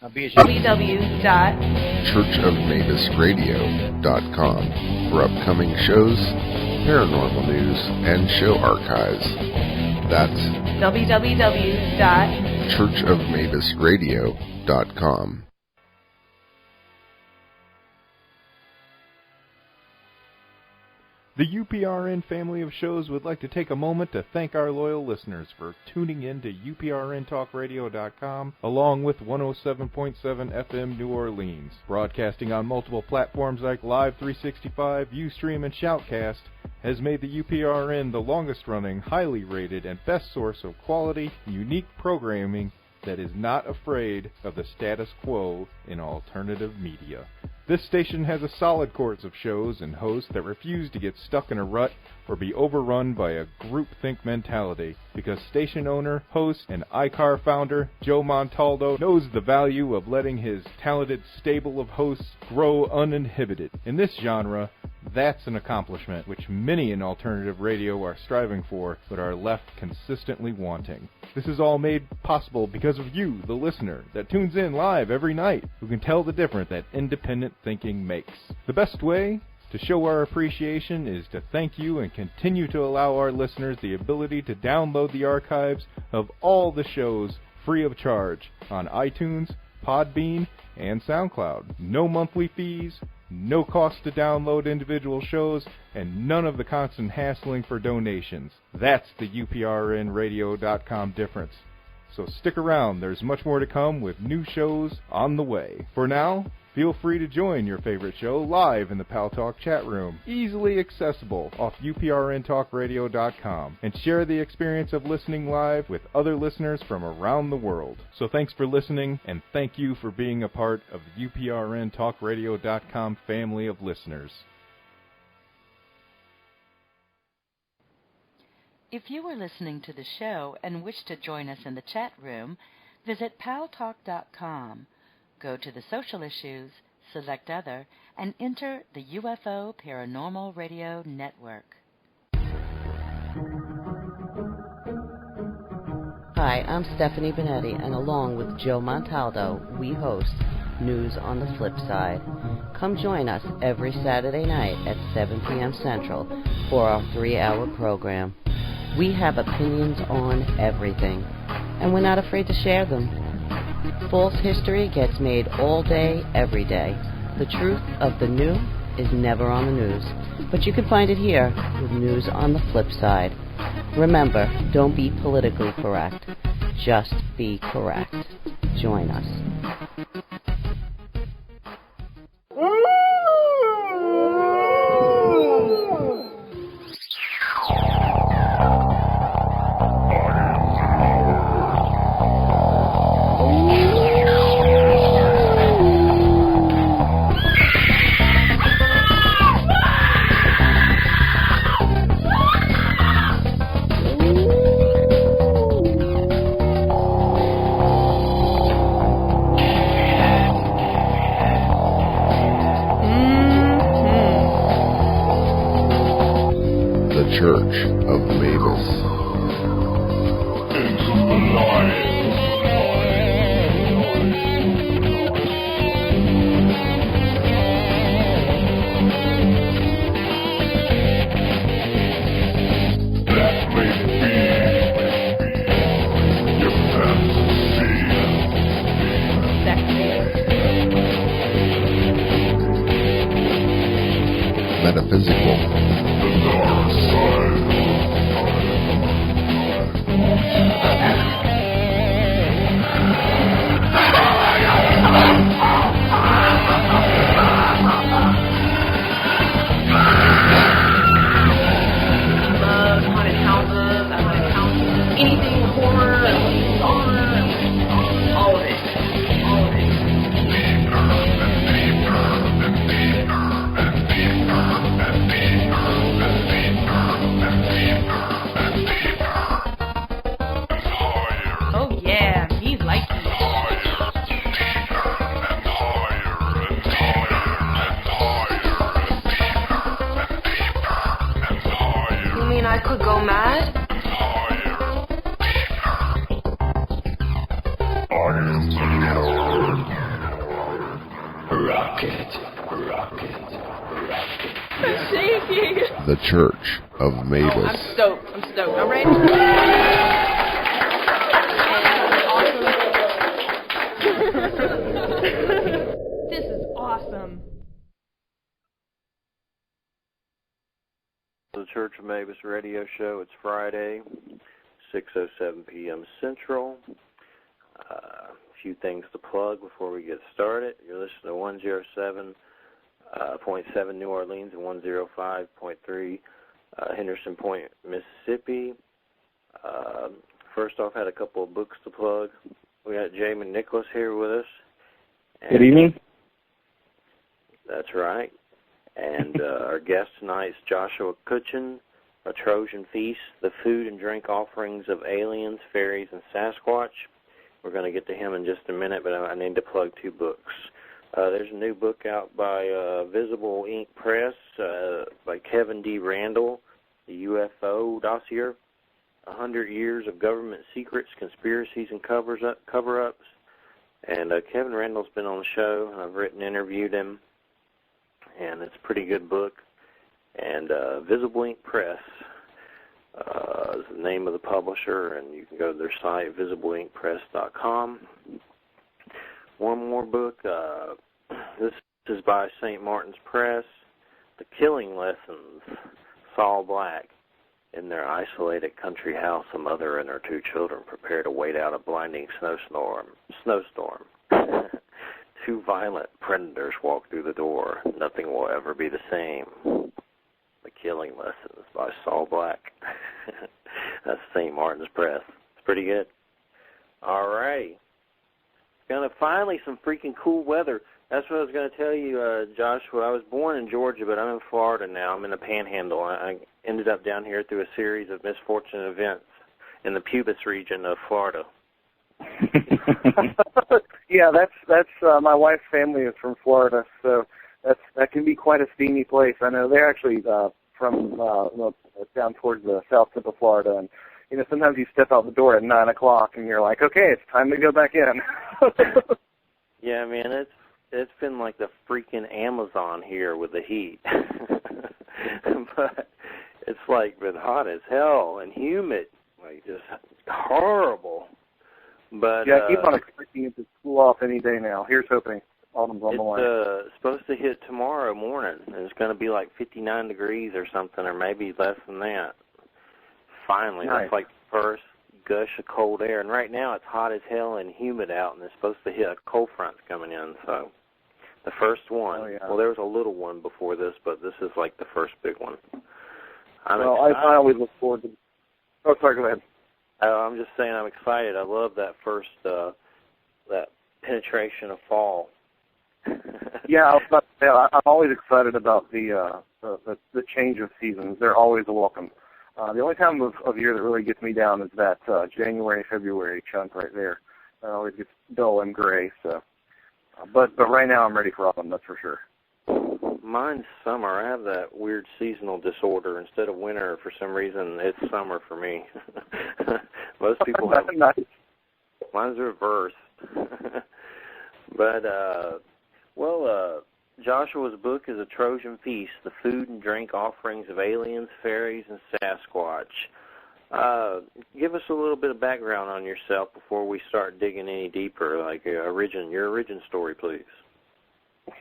www.churchofmabusradio.com for upcoming shows, paranormal news, and show archives. That's www.churchofmabusradio.com. The UPRN family of shows would like to take a moment to thank our loyal listeners for tuning in to uprntalkradio.com along with 107.7 FM New Orleans. Broadcasting on multiple platforms like Live 365, Ustream, and Shoutcast has made the UPRN the longest-running, highly rated, and best source of quality, unique programming that is not afraid of the status quo in alternative media. This station has a solid course of shows and hosts that refuse to get stuck in a rut or be overrun by a groupthink mentality, because station owner, host, and iCar founder Joe Montaldo knows the value of letting his talented stable of hosts grow uninhibited. In this genre, that's an accomplishment which many in alternative radio are striving for, but are left consistently wanting. This is all made possible because of you, the listener, that tunes in live every night, who can tell the difference that independent thinking makes. The best way to show our appreciation is to thank you and continue to allow our listeners the ability to download the archives of all the shows free of charge on iTunes, Podbean, and SoundCloud. No monthly fees, no cost to download individual shows, and none of the constant hassling for donations. That's the uprnradio.com difference. So stick around, there's much more to come with new shows on the way. For now, feel free to join your favorite show live in the Pal Talk chat room, easily accessible off uprntalkradio.com, and share the experience of listening live with other listeners from around the world. So thanks for listening, and thank you for being a part of the uprntalkradio.com family of listeners. If you are listening to the show and wish to join us in the chat room, visit paltalk.com. Go to the social issues, select other, and enter the UFO Paranormal Radio Network. Hi, I'm Stephanie Benetti, and along with Joe Montaldo, we host News on the Flip Side. Come join us every Saturday night at 7 p.m. Central for our 3-hour program. We have opinions on everything, and we're not afraid to share them. False history gets made all day, every day. The truth of the new is never on the news, but you can find it here with News on the Flip Side. Remember, don't be politically correct. Just be correct. Join us. Church of Mabus. Metaphysical. I'm shaking. The Church of Mabus. Oh, I'm stoked. I'm ready. This is awesome. The Church of Mabus radio show. It's Friday, 6:07 p.m. Central. A few things to plug before we get started. You're listening to 107.7 New Orleans and 105.3 Henderson Point, Mississippi. First off, had a couple of books to plug. We got Jay McNicholas here with us. Good evening. That's right. And our guest tonight is Joshua Cutchin, A Trojan Feast, The Food and Drink Offerings of Aliens, Faeries, and Sasquatch. We're going to get to him in just a minute, but I need to plug two books. There's a new book out by Visible Ink Press by Kevin D. Randall, The UFO Dossier, 100 Years of Government Secrets, Conspiracies, and Cover-Ups. And Kevin Randall's been on the show. I've written and interviewed him, and it's a pretty good book. And Visible Ink Press is the name of the publisher, and you can go to their site, visibleinkpress.com. One more book. This is by St. Martin's Press, The Killing Lessons, Saul Black. In their isolated country house, a mother and her two children prepare to wait out a blinding snowstorm. Two violent predators walk through the door. Nothing will ever be the same. The Killing Lessons by Saul Black. That's St. Martin's Press. It's pretty good. All right. Finally some freaking cool weather. That's what I was going to tell you, Joshua. I was born in Georgia, but I'm in Florida now. I'm in the Panhandle. I ended up down here through a series of misfortunate events in the Pubis region of Florida. Yeah, that's my wife's family is from Florida, so that can be quite a steamy place. I know they're actually from down towards the south tip of Florida, and sometimes you step out the door at 9 o'clock and you're like, okay, it's time to go back in. Yeah, man, it's been like the freaking Amazon here with the heat. But it's like been hot as hell and humid, like just horrible. But yeah, I keep on expecting it to cool off any day now. Here's hoping autumn's on the way. It's supposed to hit tomorrow morning, and it's going to be like 59 degrees or something, or maybe less than that. Finally, nice. That's like the first gush of cold air. And right now it's hot as hell and humid out, and it's supposed to hit a cold front's coming in. So the first one. Oh, yeah. Well, there was a little one before this, but this is like the first big one. I always look forward to. Oh, sorry, go ahead. I'm just saying I'm excited. I love that first that penetration of fall. Yeah, I was about to say, I'm always excited about the change of seasons. They're always a welcome. The only time of year that really gets me down is that January, February chunk right there. It always gets dull and gray. So, but right now I'm ready for autumn. That's for sure. Mine's summer. I have that weird seasonal disorder. Instead of winter, for some reason, it's summer for me. Most people have. Nice. Mine's reversed. But Joshua's book is A Trojan Feast, The Food and Drink Offerings of Aliens, Faeries, and Sasquatch. Give us a little bit of background on yourself before we start digging any deeper, like your origin story, please.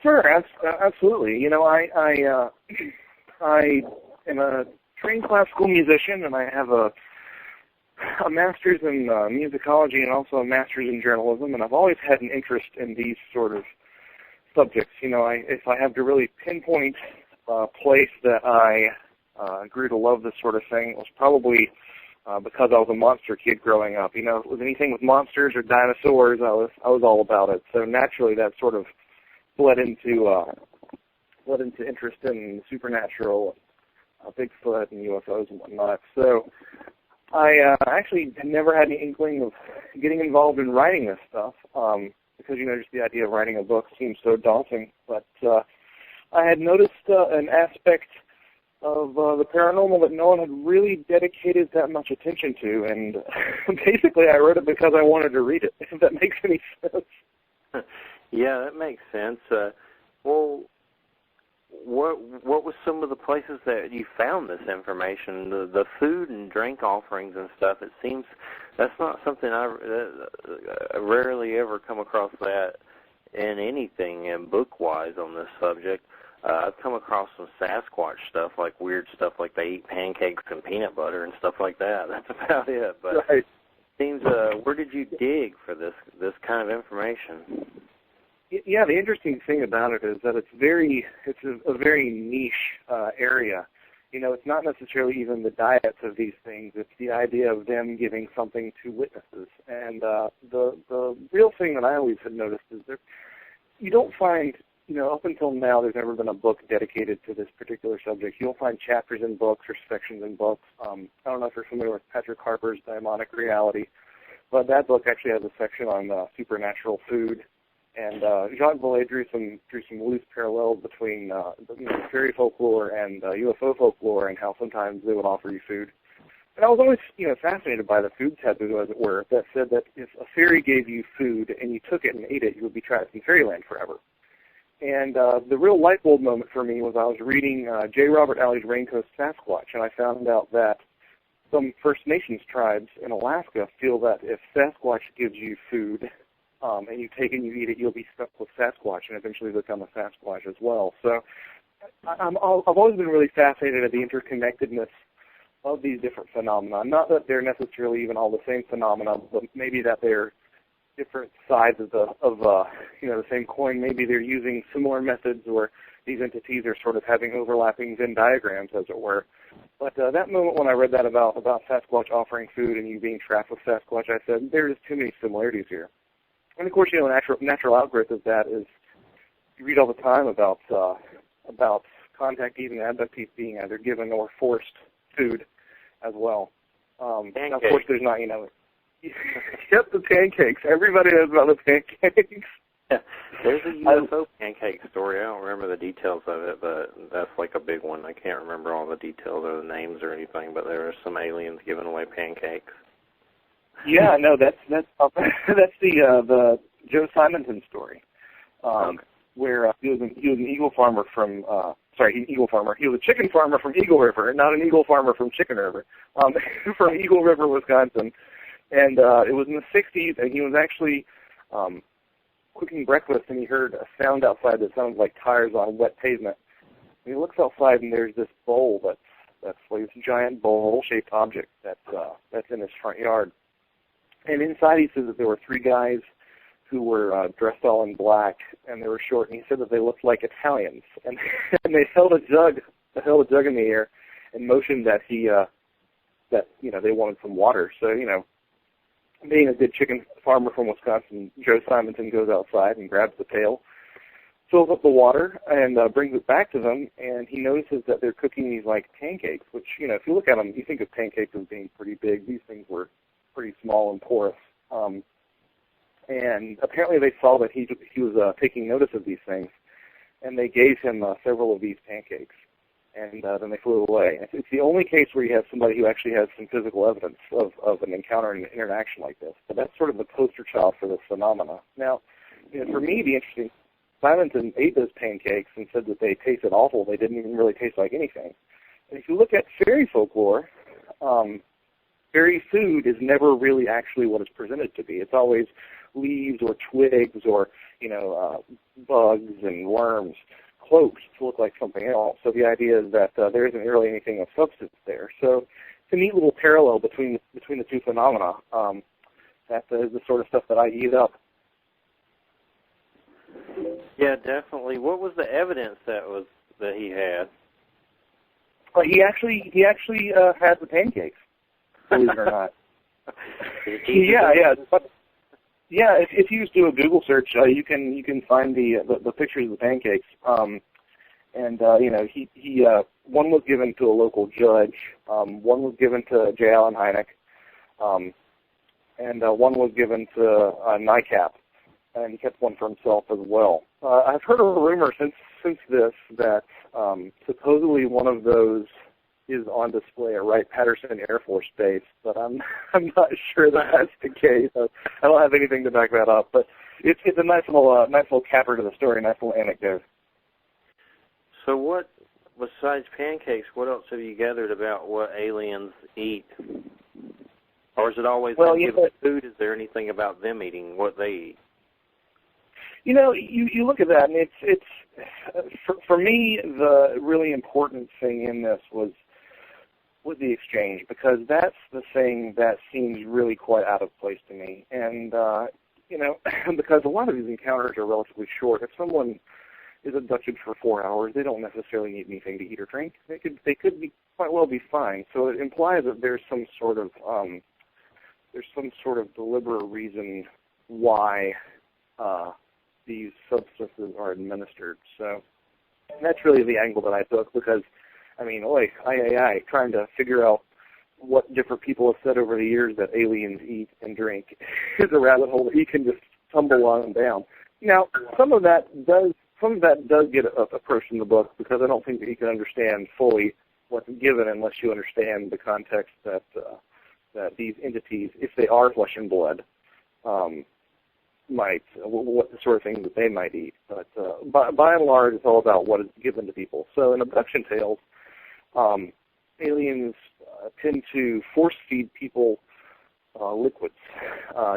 Sure, absolutely. I am a trained classical musician, and I have a master's in musicology and also a master's in journalism, and I've always had an interest in these sort of subjects. If I have to really pinpoint a place that I grew to love this sort of thing, it was probably because I was a monster kid growing up. If it was anything with monsters or dinosaurs, I was all about it. So naturally, that sort of bled into interest in supernatural, Bigfoot and UFOs and whatnot. So I actually never had any inkling of getting involved in writing this stuff because, just the idea of writing a book seems so daunting. But I had noticed an aspect the paranormal that no one had really dedicated that much attention to, and basically I wrote it because I wanted to read it, if that makes any sense. Yeah, that makes sense. Well, what was some of the places that you found this information? The food and drink offerings and stuff. It seems that's not something I rarely ever come across that in anything book-wise on this subject. I've come across some Sasquatch stuff, like weird stuff, like they eat pancakes and peanut butter and stuff like that. That's about it. But right. It seems, where did you dig for this kind of information? Yeah, the interesting thing about it is that it's a very niche area. You know, it's not necessarily even the diets of these things. It's the idea of them giving something to witnesses. And the real thing that I always had noticed is you don't find, you know, up until now, there's never been a book dedicated to this particular subject. You'll find chapters in books or sections in books. I don't know if you're familiar with Patrick Harpur's Daimonic Reality, but that book actually has a section on supernatural food. And Jacques Vallée drew some loose parallels between fairy folklore and UFO folklore, and how sometimes they would offer you food. And I was always, fascinated by the food taboo, as it were, that said that if a fairy gave you food and you took it and ate it, you would be trapped in fairyland forever. And the real light bulb moment for me was I was reading J. Robert Alley's Raincoast Sasquatch, and I found out that some First Nations tribes in Alaska feel that if Sasquatch gives you food and you take it and you eat it, you'll be stuck with Sasquatch and eventually become a Sasquatch as well. So I've always been really fascinated at the interconnectedness of these different phenomena. Not that they're necessarily even all the same phenomena, but maybe that they're different sides of the same coin. Maybe they're using similar methods, or these entities are sort of having overlapping Venn diagrams, as it were. But that moment when I read that about Sasquatch offering food and you being trapped with Sasquatch, I said there's too many similarities here. And of course, natural outgrowth of that is you read all the time about contactees and abductees being either given or forced food as well. Now, of course, there's not, Yep, the pancakes. Everybody knows about the pancakes. Yeah, there's a UFO pancake story. I don't remember the details of it, but that's like a big one. I can't remember all the details or the names or anything, but there are some aliens giving away pancakes. Yeah, no, that's the Joe Simonton story, where he was an eagle farmer from. Eagle farmer. He was a chicken farmer from Eagle River, not an eagle farmer from Chicken River, from Eagle River, Wisconsin. And it was in the 60s, and he was actually cooking breakfast, and he heard a sound outside that sounded like tires on wet pavement. And he looks outside, and there's this bowl that's like this giant bowl-shaped object that's in his front yard. And inside, he says that there were three guys who were dressed all in black, and they were short, and he said that they looked like Italians. And they held a jug in the air and motioned that they wanted some water. So, being a good chicken farmer from Wisconsin, Joe Simonton goes outside and grabs the pail, fills up the water, and brings it back to them, and he notices that they're cooking these, like, pancakes, which, if you look at them, you think of pancakes as being pretty big. These things were pretty small and porous. And apparently they saw that he was taking notice of these things, and they gave him several of these pancakes, and then they flew away. It's the only case where you have somebody who actually has some physical evidence of an encounter and an interaction like this. But that's sort of the poster child for this phenomena. Now, for me, the interesting, Simonton ate those pancakes and said that they tasted awful. They didn't even really taste like anything. And if you look at fairy folklore, fairy food is never really actually what it's presented to be. It's always leaves or twigs or, bugs and worms cloaked to look like something else. So the idea is that there isn't really anything of substance there. So it's a neat little parallel between the two phenomena. That is the sort of stuff that I eat up. Yeah, definitely. What was the evidence that he had? He actually had the pancakes, believe it or not. Yeah. If you just do a Google search, you can find the pictures of the pancakes. He one was given to a local judge, one was given to J. Allen Hynek, and one was given to NICAP. and he kept one for himself as well. I've heard a rumor since this that supposedly one of those is on display at Wright-Patterson Air Force Base, but I'm not sure that that's the case. I don't have anything to back that up, but it's a nice little capper to the story, nice little anecdote. So what, besides pancakes, what else have you gathered about what aliens eat? Or is it always given food? Is there anything about them eating what they eat? You know, you look at that, and it's for me, the really important thing in this was the exchange, because that's the thing that seems really quite out of place to me. And, you know, because a lot of these encounters are relatively short. If someone is abducted for 4 hours, they don't necessarily need anything to eat or drink. They could be quite well be fine. So it implies that there's some sort of deliberate reason why these substances are administered. So that's really the angle that I took, because I mean, trying to figure out what different people have said over the years that aliens eat and drink is a rabbit hole that you can just tumble on down. Now, some of that does get approached in the book, because I don't think that you can understand fully what's given unless you understand the context that these entities, if they are flesh and blood, what the sort of things that they might eat. But by and large, it's all about what is given to people. So in abduction tales, aliens tend to force feed people liquids,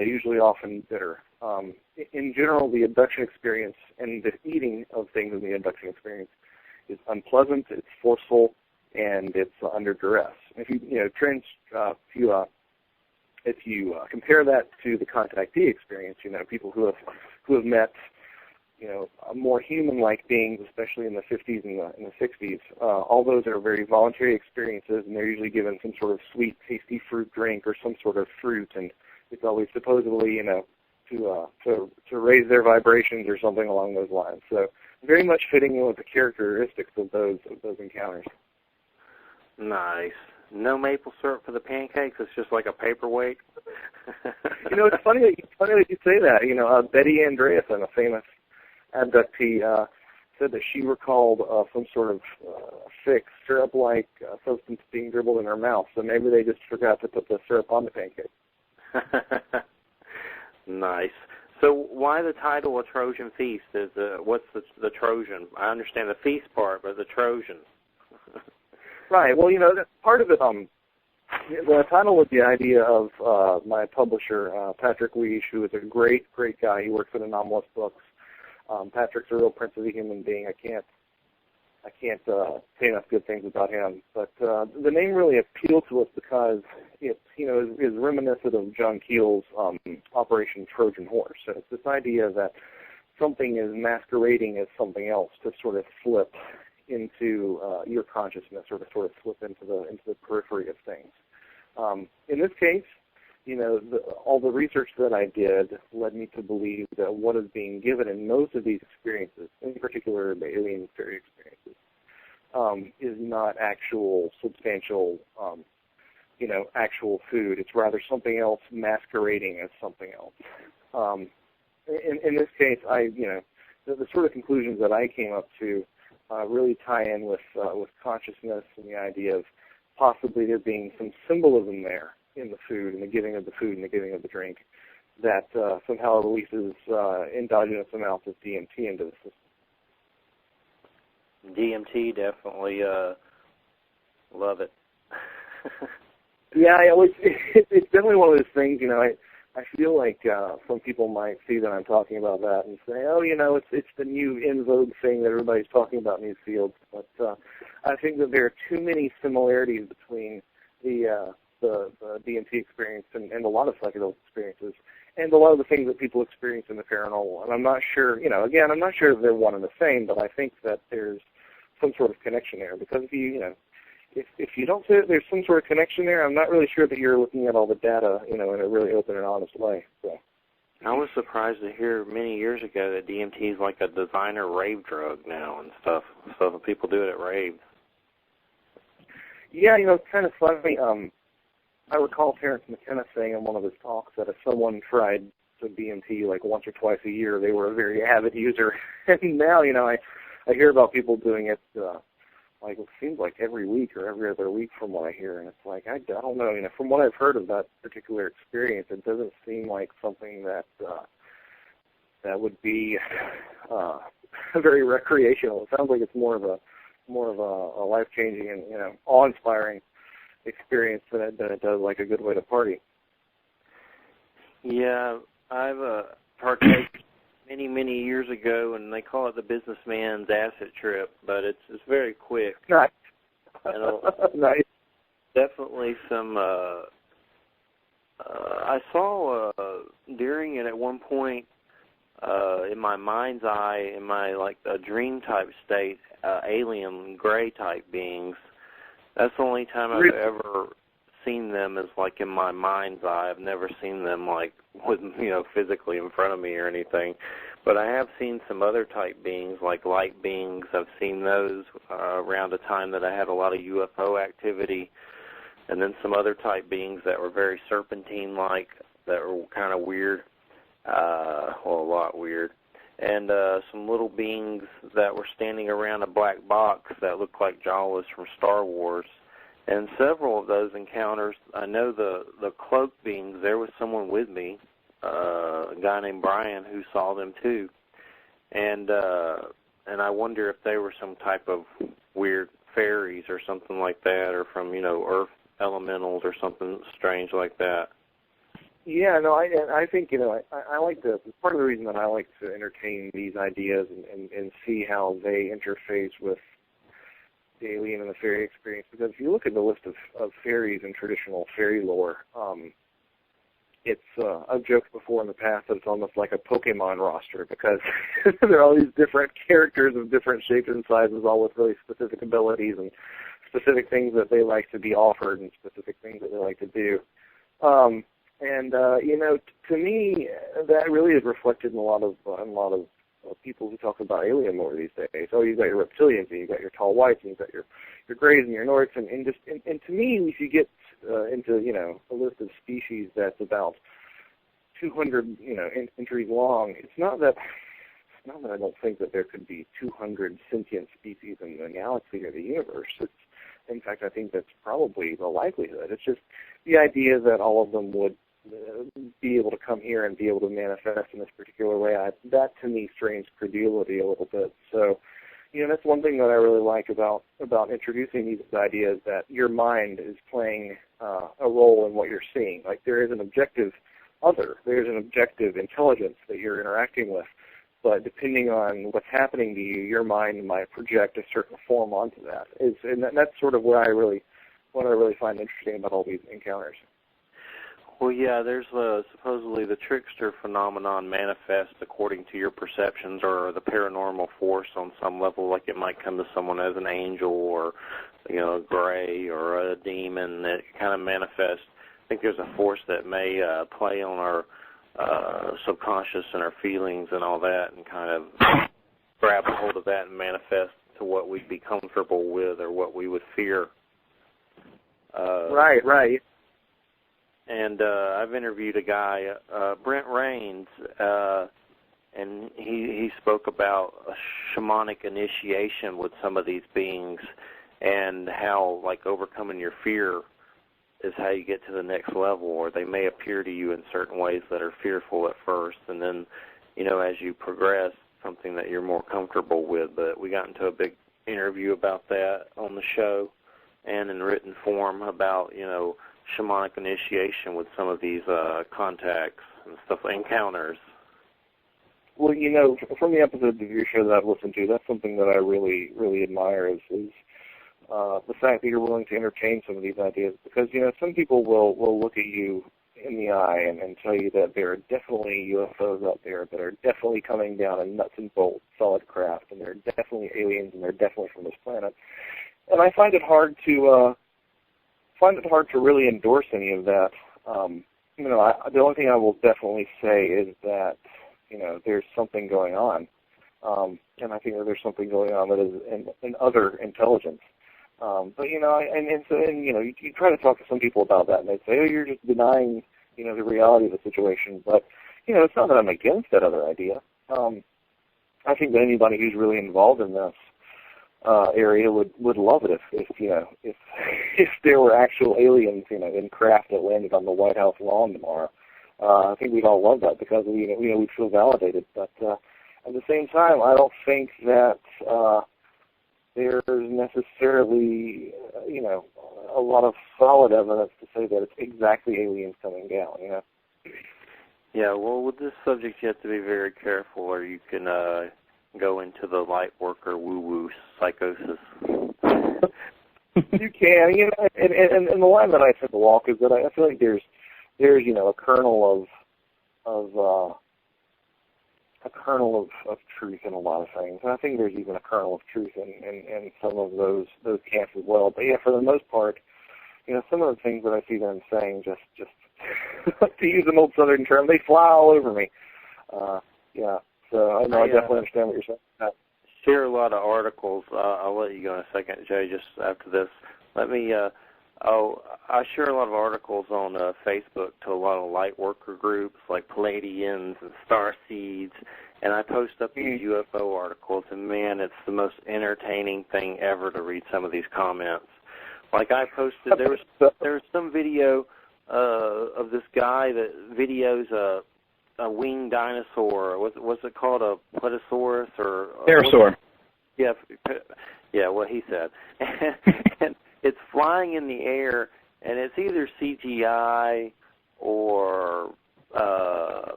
usually often bitter. In general, the abduction experience and the eating of things in the abduction experience is unpleasant, it's forceful, and it's under duress. If you compare that to the contactee experience, you know, people who have met, you know, more human-like beings, especially in the 50s and the 60s, all those are very voluntary experiences, and they're usually given some sort of sweet, tasty fruit drink or some sort of fruit, and it's always supposedly, you know, to raise their vibrations or something along those lines. So very much fitting in with the characteristics of those encounters. Nice. No maple syrup for the pancakes. It's just like a paperweight. You know, it's funny that you say that. You know, Betty Andreasen, a famous abductee, said that she recalled some sort of thick syrup-like substance being dribbled in her mouth. So maybe they just forgot to put the syrup on the pancake. Nice. So why the title of Trojan Feast? What's the Trojan? I understand the feast part, but the Trojan. Right. Well, you know, that's part of it. The title was the idea of my publisher, Patrick Weish, who is a great guy. He works at Anomalous Books. Patrick's a real prince of a human being. I can't say enough good things about him. But the name really appealed to us because it, you know, is reminiscent of John Keel's Operation Trojan Horse. So it's this idea that something is masquerading as something else to sort of slip into your consciousness, or to sort of slip into the periphery of things. In this case, you know, all the research that I did led me to believe that what is being given in most of these experiences, in particular the alien fairy experiences, is not actual substantial, you know, actual food. It's rather something else masquerading as something else. In this case, the sort of conclusions that I came up to really tie in with consciousness and the idea of possibly there being some symbolism there in the food, and the giving of the food and the giving of the drink, that somehow releases endogenous amounts of DMT into the system. DMT, definitely love it. Yeah, it's definitely one of those things, you know, I feel like some people might see that I'm talking about that and say, oh, you know, it's the new in vogue thing that everybody's talking about in these fields. But I think that there are too many similarities between the DMT experience and a lot of psychedelic experiences and a lot of the things that people experience in the paranormal. And I'm not sure, you know, again, I'm not sure if they're one and the same, but I think that there's some sort of connection there. Because if you don't say that there's some sort of connection there, I'm not really sure that you're looking at all the data, you know, in a really open and honest way. So. I was surprised to hear many years ago that DMT is like a designer rave drug now and stuff. So people do it at raves. Yeah, you know, it's kind of funny. I recall Terrence McKenna saying in one of his talks that if someone tried of DMT like once or twice a year, they were a very avid user. And now, I hear about people doing it like it seems like every week or every other week from what I hear, and it's like I don't know. From what I've heard of that particular experience, it doesn't seem like something that would be very recreational. It sounds like it's more of a life-changing and awe-inspiring experience than it does like a good way to party. Yeah, I've partaken many years ago, and they call it the businessman's acid trip, but it's very quick. Nice. Nice. Definitely some. I saw during it at one point in my mind's eye, in my dream type state, alien gray type beings. That's the only time I've ever seen them is like in my mind's eye. I've never seen them like with physically in front of me or anything. But I have seen some other type beings, like light beings. I've seen those around a time that I had a lot of UFO activity, and then some other type beings that were very serpentine-like, that were kind of weird, a lot weird, and some little beings that were standing around a black box that looked like Jawas from Star Wars. And several of those encounters, I know the cloaked beings, there was someone with me, a guy named Brian, who saw them too. And I wonder if they were some type of weird fairies or something like that, or from, earth elementals or something strange like that. Yeah, no, I think, I like part of the reason that I like to entertain these ideas and see how they interface with the alien and the fairy experience, because if you look at the list of fairies in traditional fairy lore, I've joked before in the past that it's almost like a Pokemon roster, because there are all these different characters of different shapes and sizes, all with really specific abilities and specific things that they like to be offered and specific things that they like to do. To me, that really is reflected in a lot of people who talk about alien lore these days. Oh, you've got your reptilians, and you've got your tall whites, and you've got your grays and your norks, and to me, if you get into a list of species that's about 200 entries long, it's not that I don't think that there could be 200 sentient species in the galaxy or the universe. In fact, I think that's probably the likelihood. It's just the idea that all of them would be able to come here and be able to manifest in this particular way. That to me strains credulity a little bit. So, that's one thing that I really like about introducing these ideas, that your mind is playing a role in what you're seeing. Like, there is an objective other, there's an objective intelligence that you're interacting with, but depending on what's happening to you, your mind might project a certain form onto that. And that's sort of what I really find interesting about all these encounters. Well, yeah, there's supposedly the trickster phenomenon manifests according to your perceptions or the paranormal force on some level, like it might come to someone as an angel or, a gray or a demon that kind of manifests. I think there's a force that may play on our subconscious and our feelings and all that, and kind of grab a hold of that and manifest to what we'd be comfortable with or what we would fear. Right. And I've interviewed a guy, Brent Rains, and he spoke about a shamanic initiation with some of these beings, and how, like, overcoming your fear is how you get to the next level, or they may appear to you in certain ways that are fearful at first, and then, as you progress, something that you're more comfortable with. But we got into a big interview about that on the show and in written form about, shamanic initiation with some of these contacts and stuff, encounters. Well, from the episodes of your show that I've listened to, that's something that I really, really admire is the fact that you're willing to entertain some of these ideas, because, some people will look at you in the eye and tell you that there are definitely UFOs out there that are definitely coming down in nuts and bolts, solid craft, and they're definitely aliens, and they're definitely from this planet. And I find it hard to really endorse any of that. The only thing I will definitely say is that, there's something going on. And I think that there's something going on that is an other intelligence. But, you try to talk to some people about that, and they say, oh, you're just denying, the reality of the situation. But, it's not that I'm against that other idea. I think that anybody who's really involved in this area would love it if there were actual aliens, in craft that landed on the White House lawn tomorrow. I think we'd all love that because we'd feel validated. But at the same time, I don't think that there's necessarily a lot of solid evidence to say that it's exactly aliens coming down. Yeah, well, with this subject, you have to be very careful, or you can go into the light worker woo-woo psychosis. You can, and the line that I tend to walk is that I feel like there's a kernel of truth in a lot of things, and I think there's even a kernel of truth in some of those camps as well. But yeah, for the most part, some of the things that I see them saying just to use an old Southern term, they fly all over me. Yeah, so I definitely understand what you're saying. Share a lot of articles. I'll let you go in a second, Jay, just after this. Let me, I share a lot of articles on Facebook to a lot of light worker groups like Palladians and Starseeds, and I post up these UFO articles, and man, it's the most entertaining thing ever to read some of these comments. Like I posted, there was some video of this guy that videos a winged dinosaur. What's it called? A plesiosaurus or pterosaur? Yeah, what he said. And it's flying in the air, and it's either CGI or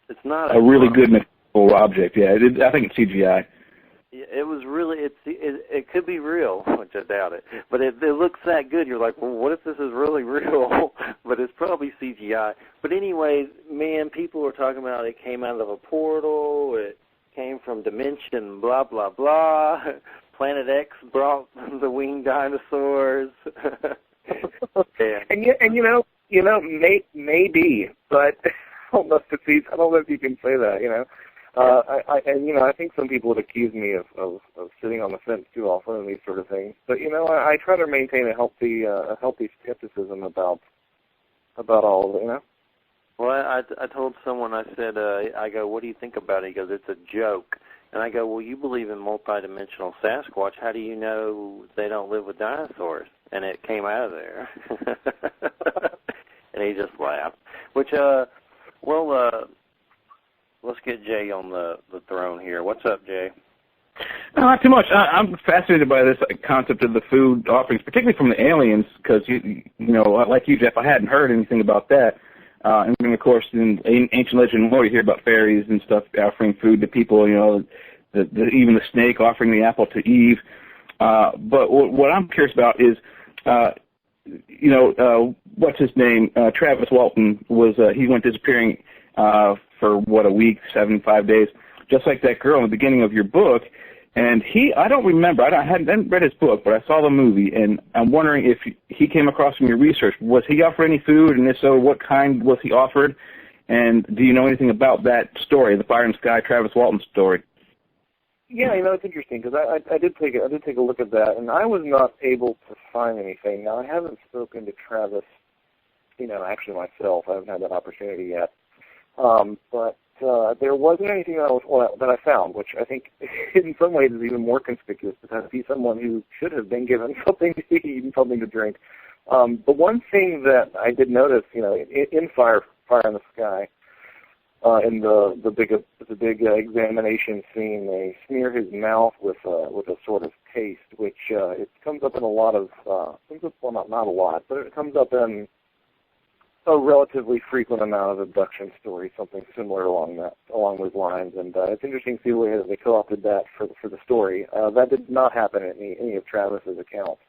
it's not a really good mythical object. Yeah, I think it's CGI. It was really, it could be real, which I doubt it, but it looks that good. You're like, well, what if this is really real? But it's probably CGI. But anyway, man, people were talking about it came out of a portal, it came from dimension, blah, blah, blah. Planet X brought the winged dinosaurs. Maybe, but I don't know if you can say that, I think some people would accuse me of sitting on the fence too often and these sort of things. But I try to maintain a healthy skepticism about all of it. Well, I told someone, I said, I go, what do you think about it? He goes, it's a joke. And I go, well, you believe in multidimensional Sasquatch. How do you know they don't live with dinosaurs? And it came out of there. And he just laughed. Which, let's get Jay on the throne here. What's up, Jay? Not too much. I'm fascinated by this concept of the food offerings, particularly from the aliens, because, like you, Jeff, I hadn't heard anything about that. And then, of course, in ancient legend lore, you hear about fairies and stuff offering food to people, even the snake offering the apple to Eve. But what I'm curious about is, what's his name? Travis Walton he went disappearing for, a week, 75 days, just like that girl in the beginning of your book. And I don't remember, I hadn't read his book, but I saw the movie, and I'm wondering if he came across in your research. Was he offered any food, and if so, what kind was he offered? And do you know anything about that story, the Fire in the Sky, Travis Walton story? Yeah, it's interesting, because I did take a look at that, and I was not able to find anything. Now, I haven't spoken to Travis, actually myself. I haven't had that opportunity yet. But there wasn't anything that I found, which I think in some ways is even more conspicuous because he's someone who should have been given something to eat and something to drink. But one thing that I did notice, in Fire in the Sky, in the big examination scene, they smear his mouth with a sort of paste, which it comes up in a lot of not a lot, but it comes up in a relatively frequent amount of abduction stories, something similar along those lines, and it's interesting to see the way that they co-opted that for the story. That did not happen in any of Travis's accounts.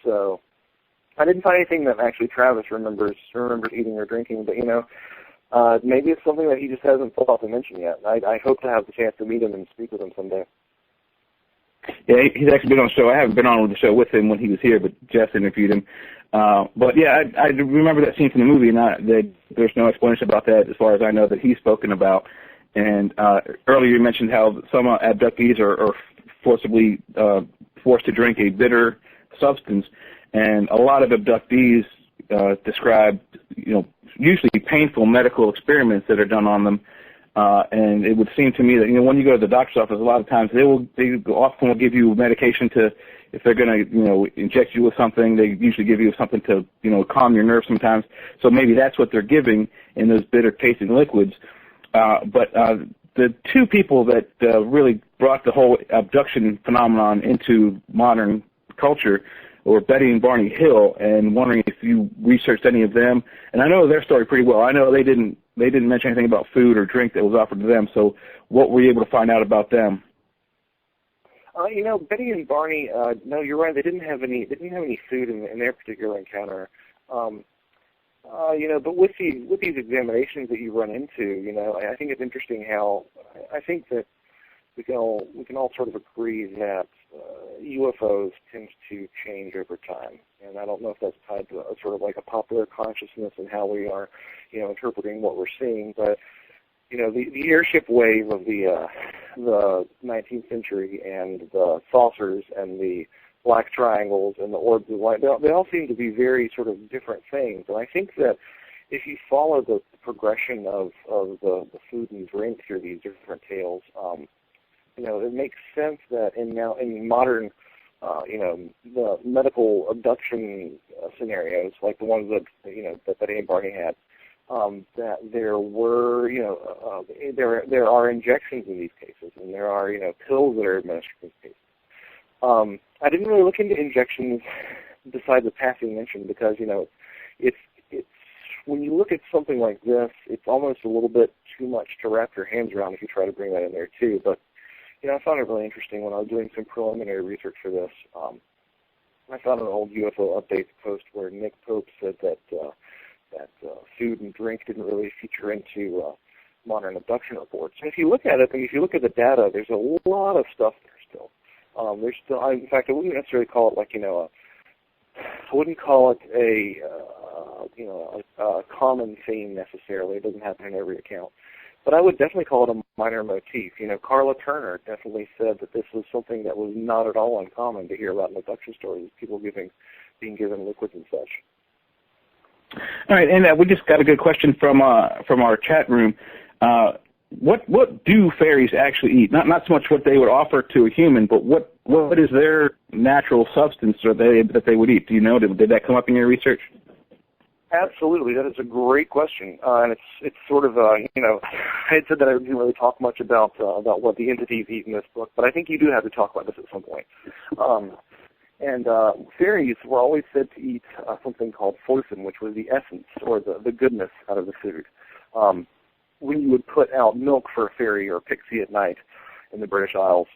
So I didn't find anything that actually Travis remembers eating or drinking, but maybe it's something that he just hasn't thought to mention yet. I hope to have the chance to meet him and speak with him someday. Yeah, he's actually been on the show. I haven't been on the show with him when he was here, but Jess interviewed him. But yeah, I remember that scene from the movie, and there's no explanation about that as far as I know that he's spoken about. And earlier you mentioned how some abductees are forcibly forced to drink a bitter substance, and a lot of abductees describe, usually painful medical experiments that are done on them. And it would seem to me that, when you go to the doctor's office, a lot of times they often will give you medication if they're going to, inject you with something, they usually give you something to, calm your nerves sometimes. So maybe that's what they're giving in those bitter tasting liquids. But the two people that really brought the whole abduction phenomenon into modern culture were Betty and Barney Hill, and wondering if you researched any of them. And I know their story pretty well. I know they didn't mention anything about food or drink that was offered to them. So what were you able to find out about them? Betty and Barney, no, you're right. They didn't have any food in their particular encounter. But with these examinations that you run into, I think it's interesting how I think that we can all sort of agree that UFOs tend to change over time, and I don't know if that's tied to sort of like a popular consciousness and how we are, interpreting what we're seeing, but the airship wave of the 19th century and the saucers and the black triangles and the orbs of light, they all seem to be very sort of different things. And I think that if you follow the progression of the food and drink through these different tales, it makes sense that in modern, the medical abduction scenarios, like the ones that that Betty and Barney had, that there were, there are injections in these cases, and there are, pills that are administered in these cases. I didn't really look into injections besides the passing mention because, it's when you look at something like this, it's almost a little bit too much to wrap your hands around if you try to bring that in there too. But, I found it really interesting when I was doing some preliminary research for this. I found an old UFO update post where Nick Pope said that food and drink didn't really feature into modern abduction reports. And if you look at it, and if you look at the data, there's a lot of stuff there still. There's still, in fact, I wouldn't necessarily call it like, I wouldn't call it a common theme necessarily. It doesn't happen in every account. But I would definitely call it a minor motif. Carla Turner definitely said that this was something that was not at all uncommon to hear about in abduction stories, people being given liquids and such. All right, and we just got a good question from our chat room. What do fairies actually eat? Not so much what they would offer to a human, but what is their natural substance that they would eat? Do you know? Did that come up in your research? Absolutely, that is a great question, and it's sort of I had said that I didn't really talk much about what the entities eat in this book, but I think you do have to talk about this at some point. And fairies were always said to eat something called foison, which was the essence or the goodness out of the food. When you would put out milk for a fairy or a pixie at night in the British Isles,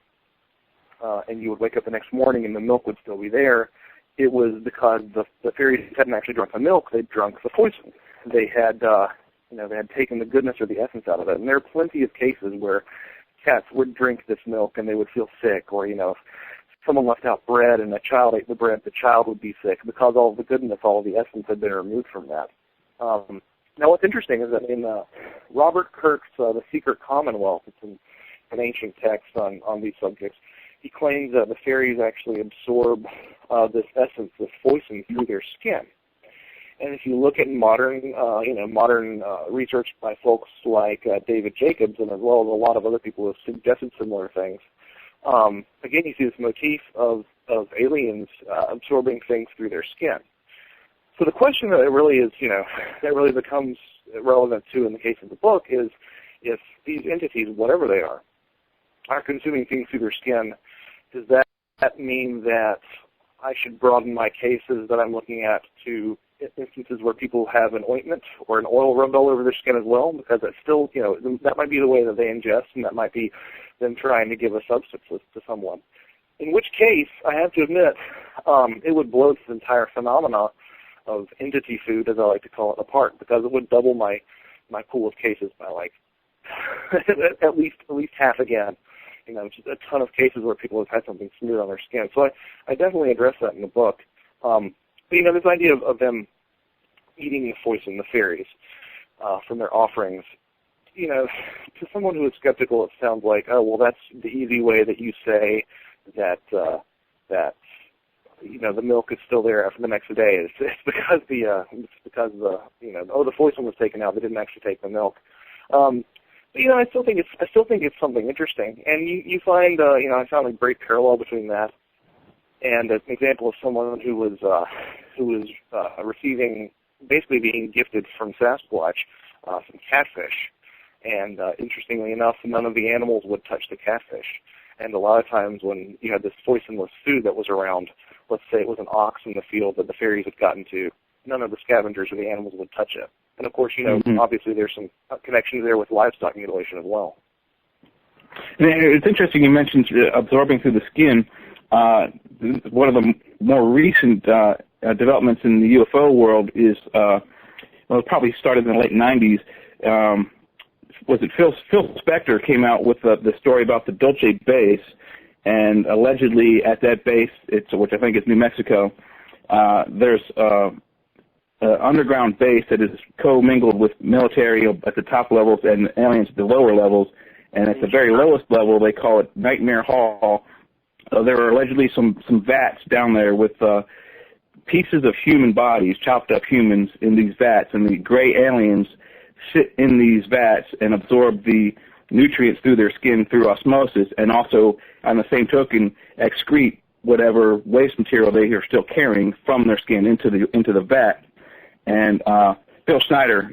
and you would wake up the next morning and the milk would still be there, it was because the fairies hadn't actually drunk the milk; they'd drunk the foison. They had, they had taken the goodness or the essence out of it. And there are plenty of cases where cats would drink this milk and they would feel sick, or if someone left out bread and a child ate the bread, the child would be sick because all of the goodness, all of the essence had been removed from that. Now, what's interesting is that in Robert Kirk's The Secret Commonwealth, it's an ancient text on these subjects, he claims that the fairies actually absorb this essence, this foison, through their skin. And if you look at modern research by folks like David Jacobs, and as well as a lot of other people who have suggested similar things, again, you see this motif of aliens absorbing things through their skin. So the question that it really is, that really becomes relevant to in the case of the book is if these entities, whatever they are consuming things through their skin, does that mean that I should broaden my cases that I'm looking at to instances where people have an ointment or an oil rubbed all over their skin as well? Because it's still, that might be the way that they ingest, and that might be them trying to give a substance to someone. In which case, I have to admit, it would blow this entire phenomena of entity food, as I like to call it, apart, because it would double my pool of cases by at least half again. Just a ton of cases where people have had something smeared on their skin. So I definitely address that in the book. But this idea of them eating the foison, the fairies, from their offerings, to someone who is skeptical, it sounds like, oh, well, that's the easy way that you say that the milk is still there after the next day. It's because the foison was taken out. They didn't actually take the milk. But, I still think it's something interesting. And you find, I found a great parallel between that and an example of someone who was receiving, basically being gifted from Sasquatch, some catfish. And interestingly enough, none of the animals would touch the catfish. And a lot of times when you had this foisonless food that was around, let's say it was an ox in the field that the fairies had gotten to, none of the scavengers or the animals would touch it. And of course, obviously there's some connections there with livestock mutilation as well. And it's interesting you mentioned absorbing through the skin. One of the more recent developments in the UFO world is, it probably started in the late 90s. Was it Phil Spector came out with the story about the Dulce base, and allegedly at that base, which I think is New Mexico, there's an underground base that is co-mingled with military at the top levels and aliens at the lower levels, and at the very lowest level, they call it Nightmare Hall. There are allegedly some vats down there with pieces of human bodies, chopped up humans in these vats, and the gray aliens sit in these vats and absorb the nutrients through their skin through osmosis, and also, on the same token, excrete whatever waste material they are still carrying from their skin into the vat. And Phil Schneider,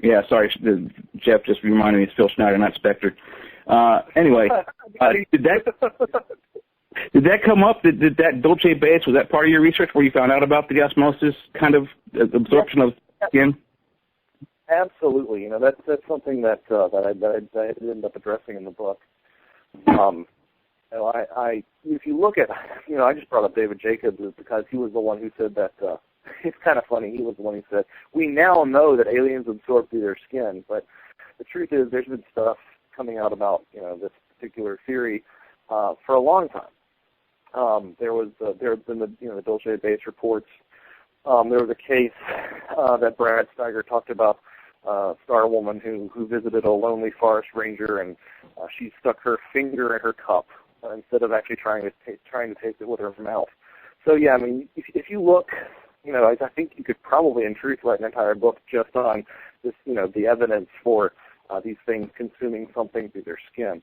Jeff just reminded me it's Phil Schneider, not Spector. Anyway, did that come up? Did that Dulce base, was that part of your research where you found out about the osmosis kind of absorption of skin? Absolutely. That's something that I ended up addressing in the book. If you look at, I just brought up David Jacobs because he was the one who said that. It's kind of funny. He was the one who said, we now know that aliens absorb through their skin, but the truth is there's been stuff coming out about, this particular theory for a long time. There had been the Dulce base reports. There was a case that Brad Steiger talked about, Star Woman who visited a lonely forest ranger, and she stuck her finger in her cup instead of actually trying to taste it with her mouth. So yeah, if you look, I think you could probably, in truth, write an entire book just on this, the evidence for these things consuming something through their skin.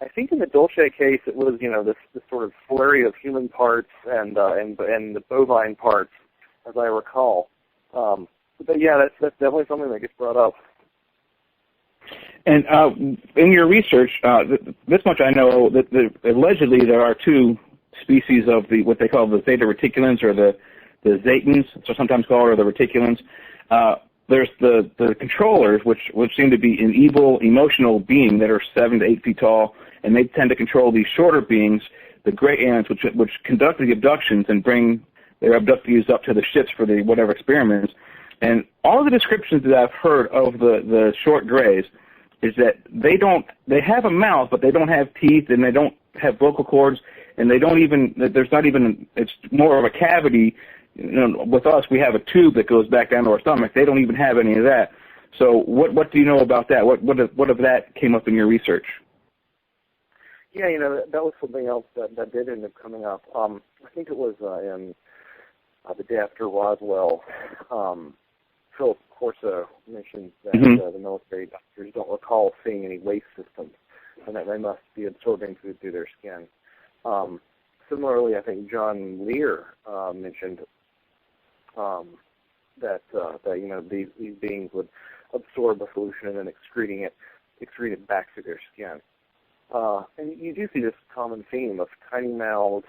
I think in the Dulce case, it was this sort of flurry of human parts and the bovine parts, as I recall. But yeah, that's definitely something that gets brought up. And in your research, this much I know, that allegedly there are two species of what they call the Zeta reticulans, or the Zetans, so sometimes called, or the reticulans. There's the controllers, which seem to be an evil, emotional being that are 7 to 8 feet tall, and they tend to control these shorter beings, the gray ants, which conduct the abductions and bring their abductees up to the ships for the whatever experiments. And all the descriptions that I've heard of the short grays is that they have a mouth, but they don't have teeth, and they don't have vocal cords, and it's more of a cavity. With us, we have a tube that goes back down to our stomach. They don't even have any of that. So what do you know about that? What of that came up in your research? Yeah, that was something else that did end up coming up. I think it was in the day after Roswell. Philip Corso mentioned that the military doctors don't recall seeing any waste systems, and that they must be absorbing food through their skin. Similarly, I think John Lear mentioned that these beings would absorb a solution and then excrete it back through their skin. And you do see this common theme of tiny mouths,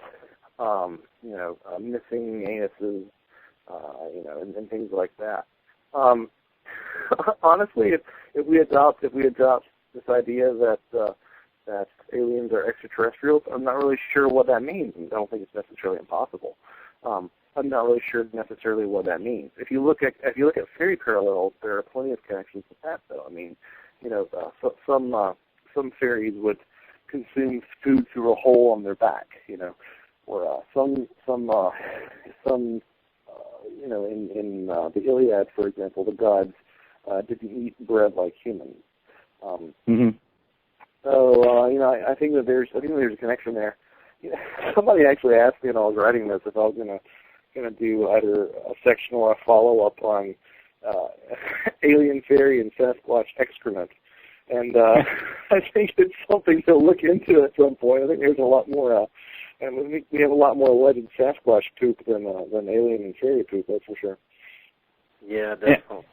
missing anuses, and things like that. Honestly, if we adopt this idea that aliens are extraterrestrials, I'm not really sure what that means. I don't think it's necessarily impossible. I'm not really sure necessarily what that means. If you look at fairy parallels, there are plenty of connections with that, though. Some fairies would consume food through a hole on their back, or some in the Iliad, for example, the gods didn't eat bread like humans. So I think that there's a connection there. Somebody actually asked me when I was writing this if I was going to going to do either a section or a follow-up on alien, fairy, and Sasquatch excrement. And I think it's something to look into at some point. I think there's a lot more, and I think we have a lot more alleged Sasquatch poop than alien and fairy poop, that's for sure. Yeah, definitely.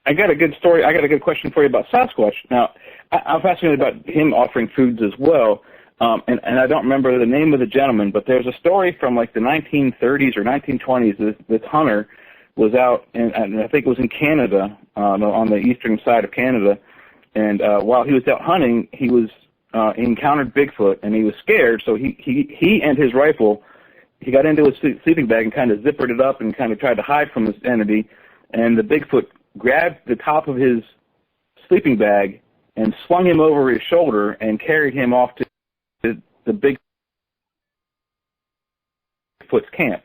I got a good story. I got a good question for you about Sasquatch. Now, I'm fascinated about him offering foods as well, and I don't remember the name of the gentleman, but there's a story from like the 1930s or 1920s. This hunter was out, and I think it was in Canada, on the eastern side of Canada, and while he was out hunting, he encountered Bigfoot, and he was scared, so he and his rifle, he got into his sleeping bag and kind of zippered it up and kind of tried to hide from this entity, and the Bigfoot grabbed the top of his sleeping bag and slung him over his shoulder and carried him off to the Bigfoot's camp.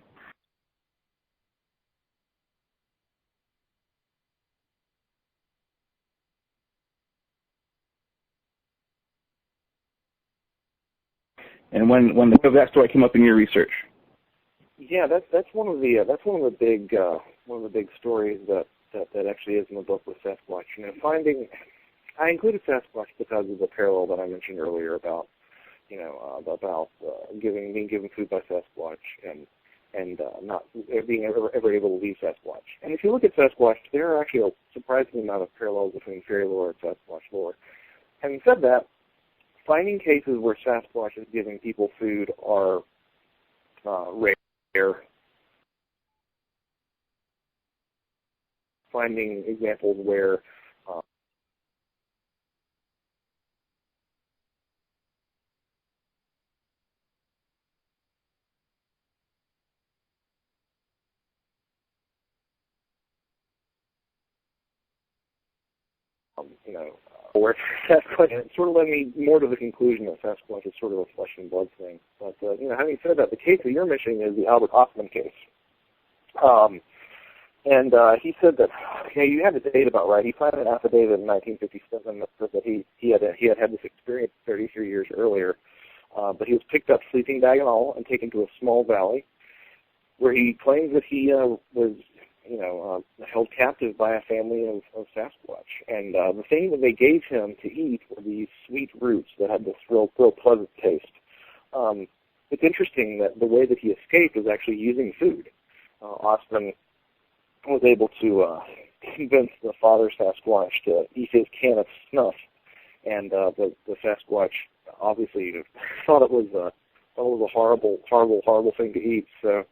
And when that story came up in your research, yeah, that's one of the big stories that actually is in the book with Sasquatch. You know, I included Sasquatch because of the parallel that I mentioned earlier about being given food by Sasquatch and not being ever able to leave Sasquatch. And if you look at Sasquatch, there are actually a surprising amount of parallels between fairy lore and Sasquatch lore. Having said that, finding cases where Sasquatch is giving people food are rare. Finding examples where where Sasquatch sort of led me more to the conclusion that Sasquatch is sort of a flesh and blood thing. But having said that, the case that you're mentioning is the Albert Ostman case. And he said that you had the date about right. He signed an affidavit in 1957 that said that he had this experience 33 years earlier, but he was picked up sleeping bag and all and taken to a small valley where he claims that he was held captive by a family of Sasquatch. And the thing that they gave him to eat were these sweet roots that had this real pleasant taste. It's interesting that the way that he escaped was actually using food. Ostman was able to convince the father Sasquatch to eat his can of snuff, and the Sasquatch obviously thought it was a horrible thing to eat. So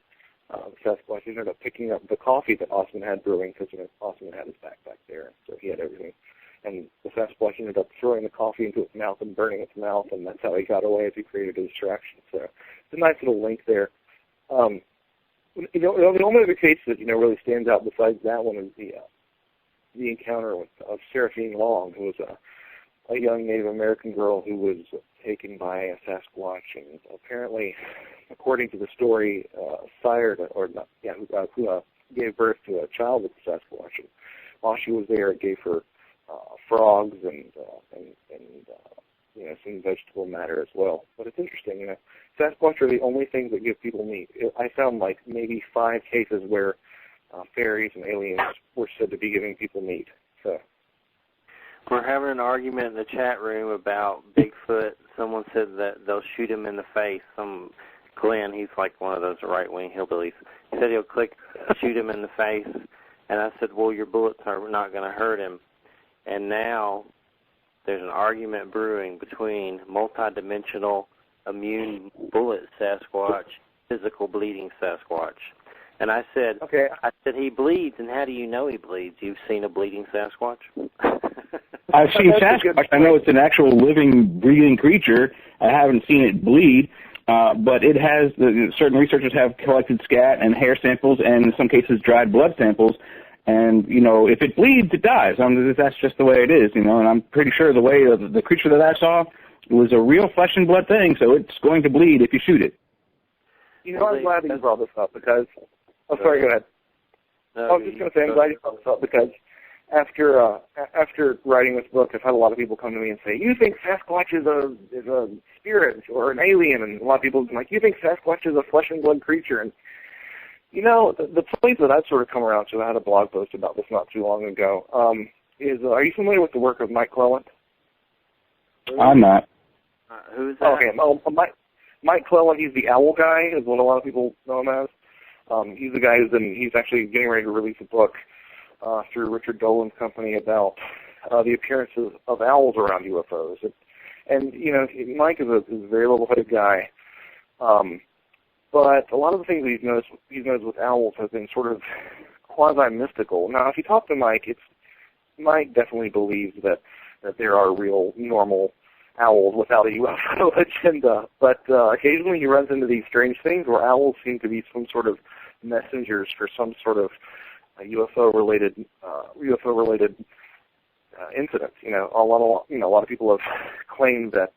Sasquatch ended up picking up the coffee that Ostman had brewing because Ostman had his backpack there, so he had everything. And the Sasquatch ended up throwing the coffee into its mouth and burning its mouth, and that's how he got away as he created a distraction. So it's a nice little link there. The only other case that really stands out besides that one is the encounter of Seraphine Long, who was a young Native American girl who was taken by a Sasquatch, and apparently, according to the story, who gave birth to a child with the Sasquatch. And while she was there, it gave her frogs and some vegetable matter as well. But it's interesting, Sasquatch are the only things that give people meat. I found like maybe 5 cases where fairies and aliens were said to be giving people meat. So we're having an argument in the chat room about Bigfoot. Someone said that they'll shoot him in the face. Glenn, he's like one of those right-wing hillbillies. He said he'll shoot him in the face. And I said, well, your bullets are not going to hurt him. And now there's an argument brewing between multidimensional immune bullet Sasquatch, physical bleeding Sasquatch. And I said, he bleeds, and how do you know he bleeds? You've seen a bleeding Sasquatch? I've seen Sasquatch. I know it's an actual living, breathing creature. I haven't seen it bleed, but it has, certain researchers have collected scat and hair samples, and in some cases dried blood samples. And, if it bleeds, it dies. That's just the way it is, and I'm pretty sure the way the creature that I saw was a real flesh and blood thing, so it's going to bleed if you shoot it. I'm glad that you brought this up because... Oh, sorry, go ahead. I was just going to say, I'm glad you brought this up because after writing this book, I've had a lot of people come to me and say, you think Sasquatch is a spirit or an alien? And a lot of people have been like, you think Sasquatch is a flesh and blood creature? And, The place that I've sort of come around to, I had a blog post about this not too long ago, is, are you familiar with the work of Mike Clelland? I'm not. Who's that? Okay, Mike Clelland, he's the owl guy, is what a lot of people know him as. He's the guy he's actually getting ready to release a book through Richard Dolan's company about the appearances of owls around UFOs. And Mike is a very level-headed guy, but a lot of the things that he's noticed with owls have been sort of quasi-mystical. Now, if you talk to Mike, Mike definitely believes that there are real, normal owls without a UFO agenda, but occasionally he runs into these strange things where owls seem to be some sort of messengers for some sort of UFO-related incidents. A lot of people have claimed that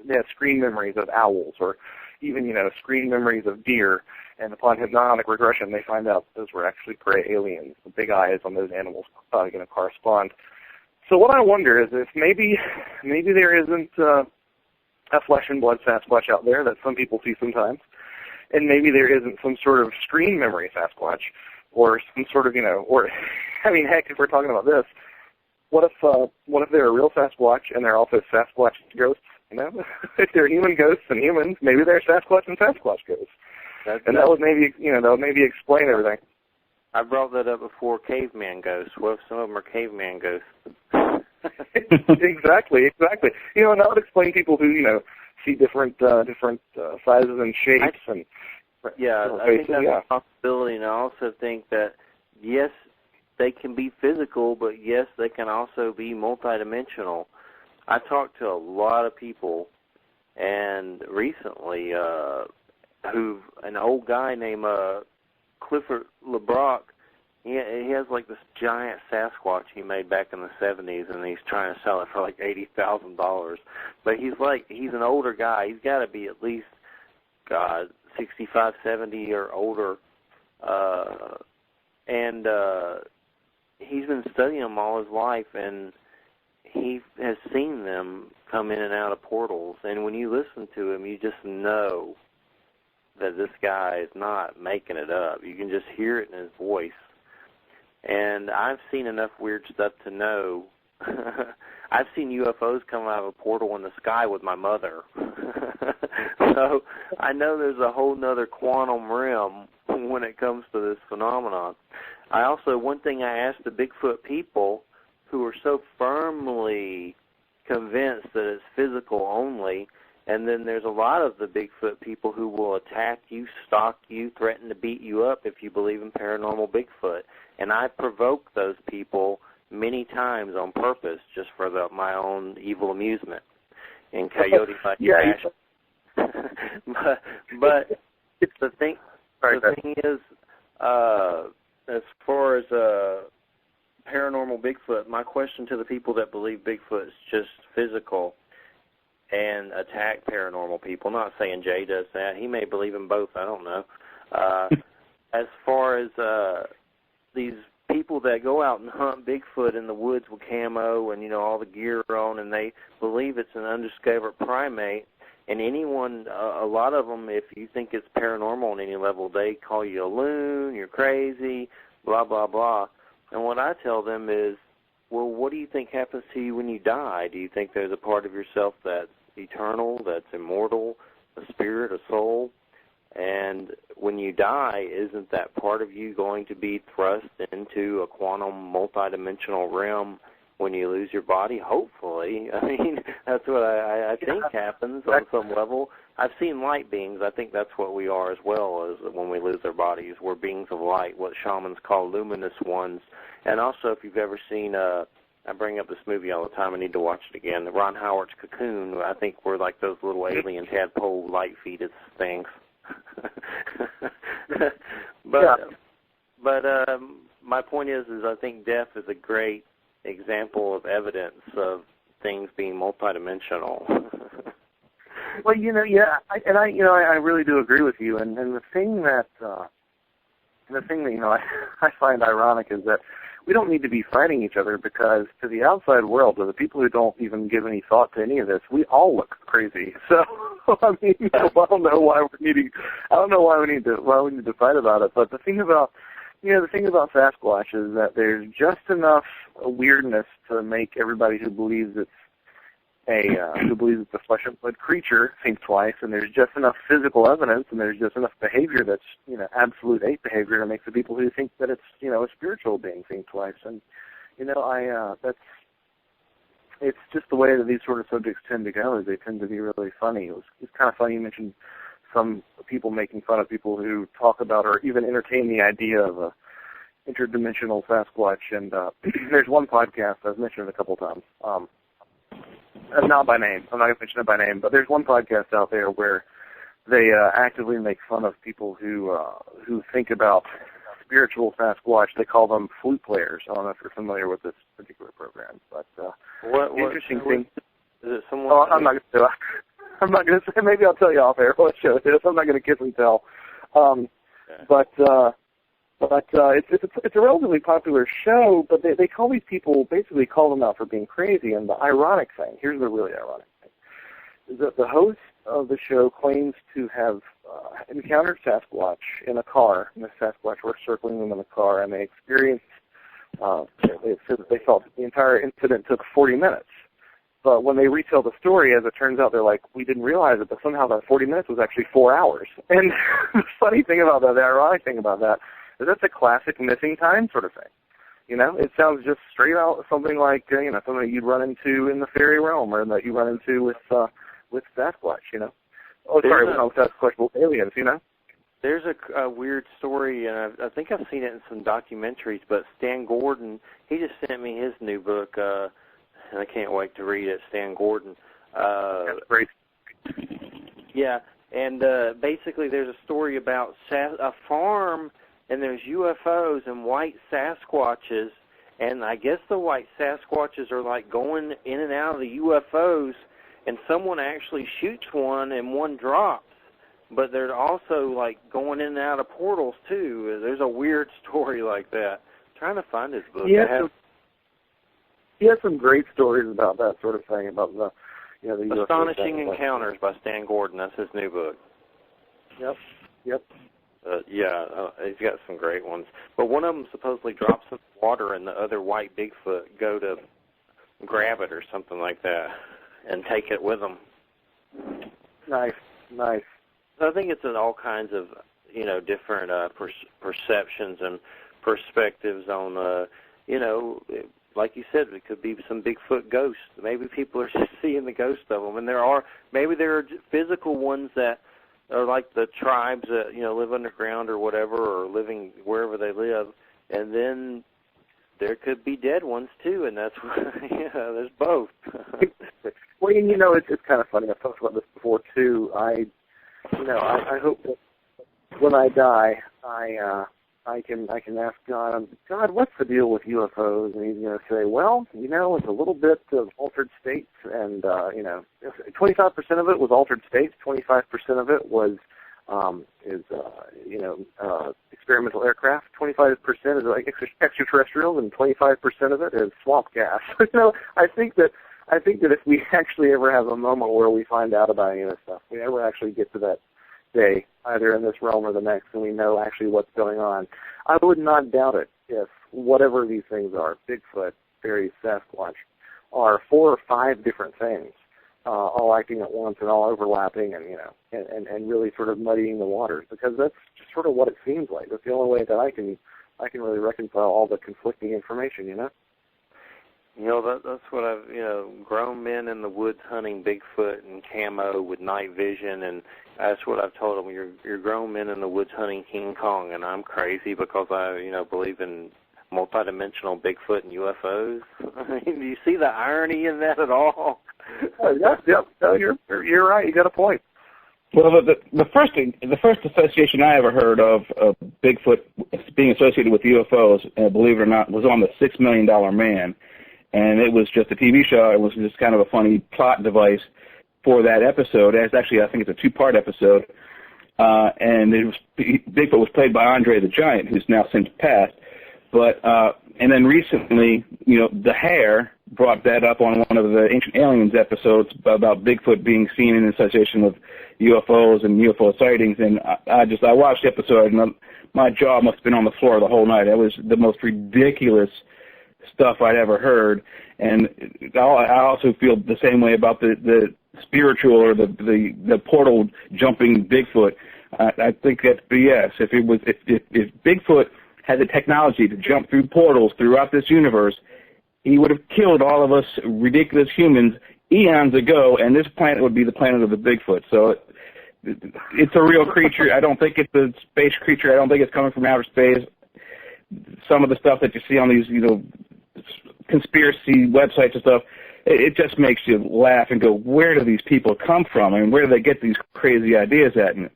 they have screen memories of owls, or even screen memories of deer, and upon hypnotic regression, they find out those were actually gray aliens. The big eyes on those animals correspond. So what I wonder is if maybe there isn't a flesh and blood Sasquatch out there that some people see sometimes, and maybe there isn't some sort of screen memory Sasquatch, or some sort of heck, if we're talking about this, what if they're a real Sasquatch and they're also Sasquatch ghosts? If they're human ghosts and humans, maybe they're Sasquatch and Sasquatch ghosts. That would maybe explain everything. I brought that up before, caveman ghosts. What if some of them are caveman ghosts? Exactly. And that would explain people who, see different sizes and shapes. I think that's a possibility, and I also think that, yes, they can be physical, but yes, they can also be multidimensional. I talked to a lot of people, and recently, an old guy named Clifford LeBrock, he has like this giant Sasquatch he made back in the 70s, and he's trying to sell it for like $80,000. But he's an older guy. He's got to be at least, 65, 70 or older. And he's been studying them all his life, and he has seen them come in and out of portals. And when you listen to him, you just know that this guy is not making it up. You can just hear it in his voice. And I've seen enough weird stuff to know. I've seen UFOs come out of a portal in the sky with my mother. So I know there's a whole nother quantum realm when it comes to this phenomenon. One thing I asked the Bigfoot people who are so firmly convinced that it's physical only, and then there's a lot of the Bigfoot people who will attack you, stalk you, threaten to beat you up if you believe in paranormal Bigfoot. And I provoke those people many times on purpose just for my own evil amusement. In Coyote like but the thing is, as far as paranormal Bigfoot, my question to the people that believe Bigfoot is just physical and attack paranormal people, not saying Jay does that. He may believe in both. I don't know. As far as these people that go out and hunt Bigfoot in the woods with camo and, all the gear on, and they believe it's an undiscovered primate, and anyone, a lot of them, if you think it's paranormal on any level, they call you a loon, you're crazy, blah, blah, blah. And what I tell them is, well, what do you think happens to you when you die? Do you think there's a part of yourself that's eternal, that's immortal, a spirit, a soul? And when you die, isn't that part of you going to be thrust into a quantum multidimensional realm when you lose your body? Hopefully. I mean, that's what I think happens on some level. I've seen light beings. I think that's what we are as well, as when we lose our bodies. We're beings of light, what shamans call luminous ones. And also, if you've ever seen, I bring up this movie all the time, I need to watch it again, Ron Howard's Cocoon. I think we're like those little alien tadpole light-feeded things. But my point is I think death is a great example of evidence of things being multidimensional. Well, I really do agree with you. And the thing that I find ironic is that we don't need to be fighting each other, because to the outside world, to the people who don't even give any thought to any of this, we all look crazy. So I mean, I don't know why we need to fight about it. But the thing about Sasquatch is that there's just enough weirdness to make everybody who believes it's a flesh and blood creature think twice, and there's just enough physical evidence, and there's just enough behavior that's, absolute ape behavior to make the people who think that it's, a spiritual being think twice. And, it's just the way that these sort of subjects tend to go, is they tend to be really funny. It's kind of funny you mentioned some people making fun of people who talk about or even entertain the idea of a interdimensional Sasquatch, and there's one podcast I've mentioned it a couple times. Not by name. I'm not going to mention it by name, but there's one podcast out there where they actively make fun of people who think about spiritual Sasquatch. They call them flute players. I don't know if you're familiar with this particular program, but what interesting thing. Is it someone? Oh, I'm not going to do it. I'm not going to say. Maybe I'll tell you off air what show it is. I'm not going to kiss and tell. But it's a relatively popular show, but they call these people, basically call them out for being crazy. And the ironic thing, here's the really ironic thing, is that the host of the show claims to have encountered Sasquatch in a car, and the Sasquatch were circling them in a car, and they experienced, they said that they felt the entire incident took 40 minutes. But when they retell the story, as it turns out, they're like, we didn't realize it, but somehow that 40 minutes was actually 4 hours. And the funny thing about that, the ironic thing about that, is that's a classic missing time sort of thing. It sounds just straight out something like, something that you'd run into in the fairy realm, or that you run into with Sasquatch, Oh, sorry, not with Sasquatch, but with aliens, There's a weird story, and I think I've seen it in some documentaries, but Stan Gordon, he just sent me his new book, and I can't wait to read it, Stan Gordon. That's great. Yeah, and basically there's a story about a farm, and there's UFOs and white Sasquatches, and I guess the white Sasquatches are like going in and out of the UFOs, and someone actually shoots one and one drops, but they're also like going in and out of portals too. There's a weird story like that. I'm trying to find his book. He has some great stories about that sort of thing, about the UFO Astonishing Encounters by Stan Gordon. That's his new book. Yep. He's got some great ones. But one of them supposedly drops in the water, and the other white Bigfoot go to grab it or something like that and take it with them. Nice. So I think it's in all kinds of, different perceptions and perspectives on, like you said, it could be some Bigfoot ghosts. Maybe people are just seeing the ghost of them, and there are physical ones that are like the tribes that live underground or whatever, or living wherever they live, and then there could be dead ones too, and that's there's both. Well, it's kind of funny. I've talked about this before too. I hope that when I die, I can ask God, what's the deal with UFOs? And he's going to say, well, it's a little bit of altered states, and 25% of it was altered states, 25% of it was experimental aircraft, 25% is like extraterrestrials, and 25% of it is swamp gas. I think that if we actually ever have a moment where we find out about any of this stuff, we ever actually get to that day, either in this realm or the next, and we know actually what's going on, I would not doubt it if whatever these things are, Bigfoot, Faeries, Sasquatch, are 4 or 5 different things, all acting at once and all overlapping, and really sort of muddying the waters, because that's just sort of what it seems like. That's the only way that I can really reconcile all the conflicting information, That's what I've, grown men in the woods hunting Bigfoot and camo with night vision, and that's what I've told them. You're grown men in the woods hunting King Kong, and I'm crazy because I, believe in multidimensional Bigfoot and UFOs. I mean, do you see the irony in that at all? Yep. No, you're right. You got a point. Well, the first association I ever heard of Bigfoot being associated with UFOs, believe it or not, was on the $6 Million Man. And it was just a TV show. It was just kind of a funny plot device for that episode. Actually, I think it's a 2-part episode. And Bigfoot was played by Andre the Giant, who's now since passed. But And then recently, the Hair brought that up on one of the Ancient Aliens episodes about Bigfoot being seen in association with UFOs and UFO sightings. And I watched the episode, and my jaw must have been on the floor the whole night. It was the most ridiculous stuff I'd ever heard. And I also feel the same way about the spiritual or the portal jumping Bigfoot. I think that's BS. If Bigfoot had the technology to jump through portals throughout this universe, he would have killed all of us ridiculous humans eons ago, and this planet would be the planet of the Bigfoot. So it's a real creature. I don't think it's a space creature. I don't think it's coming from outer space. Some of the stuff that you see on these, conspiracy websites and stuff, it just makes you laugh and go, where do these people come from? I mean, where do they get these crazy ideas at? And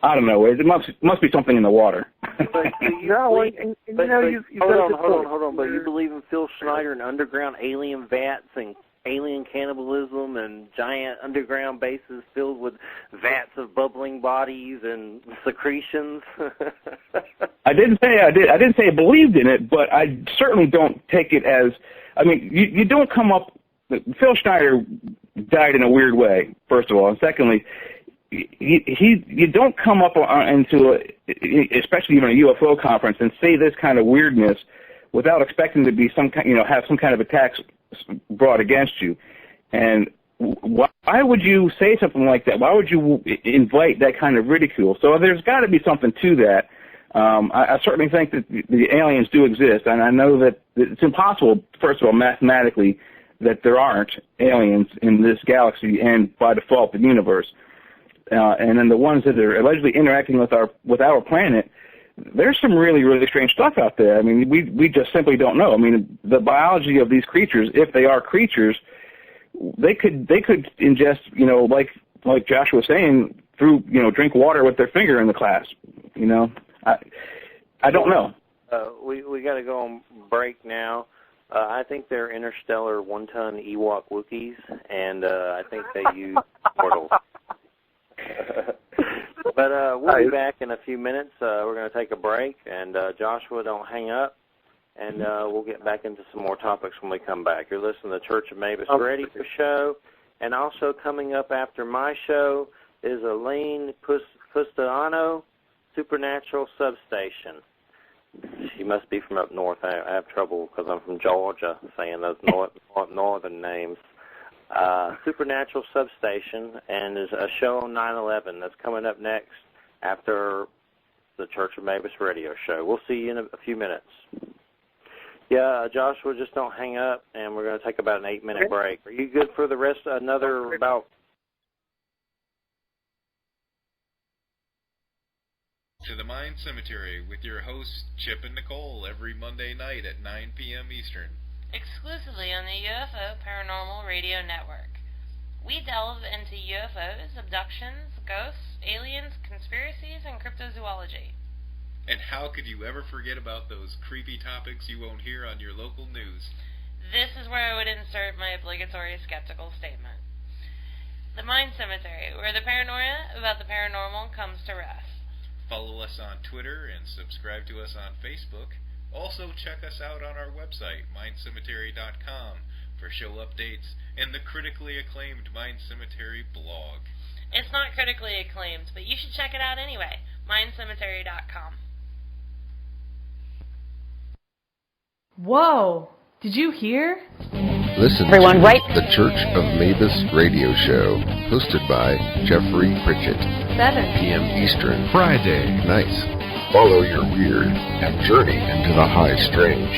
I don't know. It must be something in the water. Hold on. But you believe in Phil Schneider and underground alien vats and alien cannibalism and giant underground bases filled with vats of bubbling bodies and secretions? I didn't say I believed in it, but I certainly don't take it as. I mean, you don't come up. Phil Schneider died in a weird way, first of all, and secondly, you don't come up into especially even a UFO conference and say this kind of weirdness without expecting to be have some kind of attacks brought against you. And why would you say something like that? Why would you invite that kind of ridicule? So there's got to be something to that. I certainly think that the aliens do exist, and I know that it's impossible, first of all, mathematically, that there aren't aliens in this galaxy and by default the universe. And then the ones that are allegedly interacting with our planet, there's some really, really strange stuff out there. I mean, we just simply don't know. I mean, the biology of these creatures, if they are creatures, they could ingest, like Josh was saying, through drink water with their finger in the glass. I don't know. We got to go on break now. I think they're interstellar one-ton Ewok Wookiees, and I think they use portals. But we'll be back in a few minutes. We're going to take a break, and Joshua, don't hang up, and we'll get back into some more topics when we come back. You're listening to the Church of Mabus Radio Show, and also coming up after my show is Elaine Pustiano, Supernatural Substation. She must be from up north. I have trouble because I'm from Georgia saying those northern names. Supernatural Substation, and is a show on 9/11 that's coming up next after the Church of Mabus Radio Show. We'll see you in a few minutes. Yeah, Joshua, just don't hang up, and we're going to take about an 8-minute break. Are you good for the rest? Another about... To the Mind Cemetery with your hosts Chip and Nicole every Monday night at 9 p.m. Eastern. Exclusively on the UFO Paranormal Radio Network. We delve into UFOs, abductions, ghosts, aliens, conspiracies, and cryptozoology. And how could you ever forget about those creepy topics you won't hear on your local news? This is where I would insert my obligatory skeptical statement. The Mind Cemetery, where the paranoia about the paranormal comes to rest. Follow us on Twitter and subscribe to us on Facebook. Also, check us out on our website, mindcemetery.com, for show updates and the critically acclaimed Mind Cemetery blog. It's not critically acclaimed, but you should check it out anyway, mindcemetery.com. Whoa! Did you hear? Listen to the Church of Mabus Radio Show, hosted by Jeffrey Pritchett. 7 p.m. Eastern. Friday nights. Follow your weird and journey into the high strange.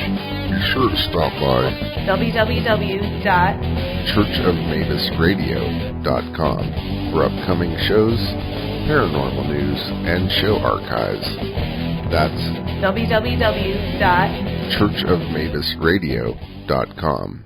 Be sure to stop by www.churchofmabusradio.com for upcoming shows, paranormal news, and show archives. That's www.churchofmabusradio.com.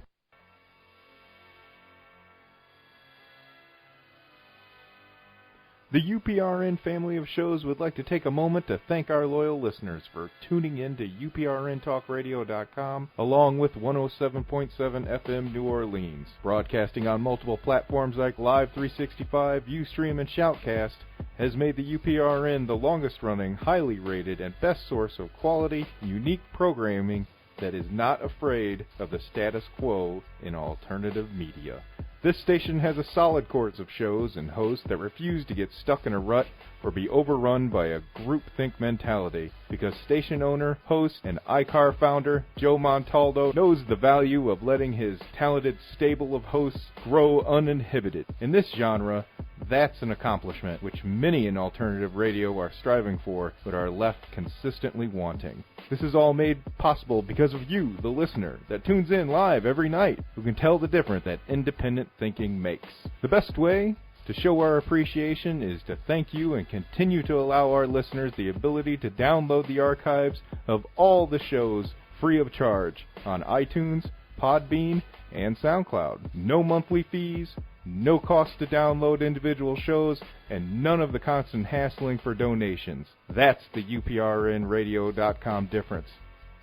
The UPRN family of shows would like to take a moment to thank our loyal listeners for tuning in to uprntalkradio.com along with 107.7 FM New Orleans. Broadcasting on multiple platforms like Live 365, Ustream, and Shoutcast has made the UPRN the longest running, highly rated, and best source of quality, unique programming that is not afraid of the status quo in alternative media. This station has a solid course of shows and hosts that refuse to get stuck in a rut or be overrun by a groupthink mentality, because station owner, host, and iCar founder Joe Montaldo knows the value of letting his talented stable of hosts grow uninhibited. In this genre, that's an accomplishment which many in alternative radio are striving for, but are left consistently wanting. This is all made possible because of you, the listener, that tunes in live every night, who can tell the difference that independent thinking makes. The best way to show our appreciation is to thank you and continue to allow our listeners the ability to download the archives of all the shows free of charge on iTunes, Podbean, and SoundCloud. No monthly fees, no cost to download individual shows, and none of the constant hassling for donations. That's the uprnradio.com difference.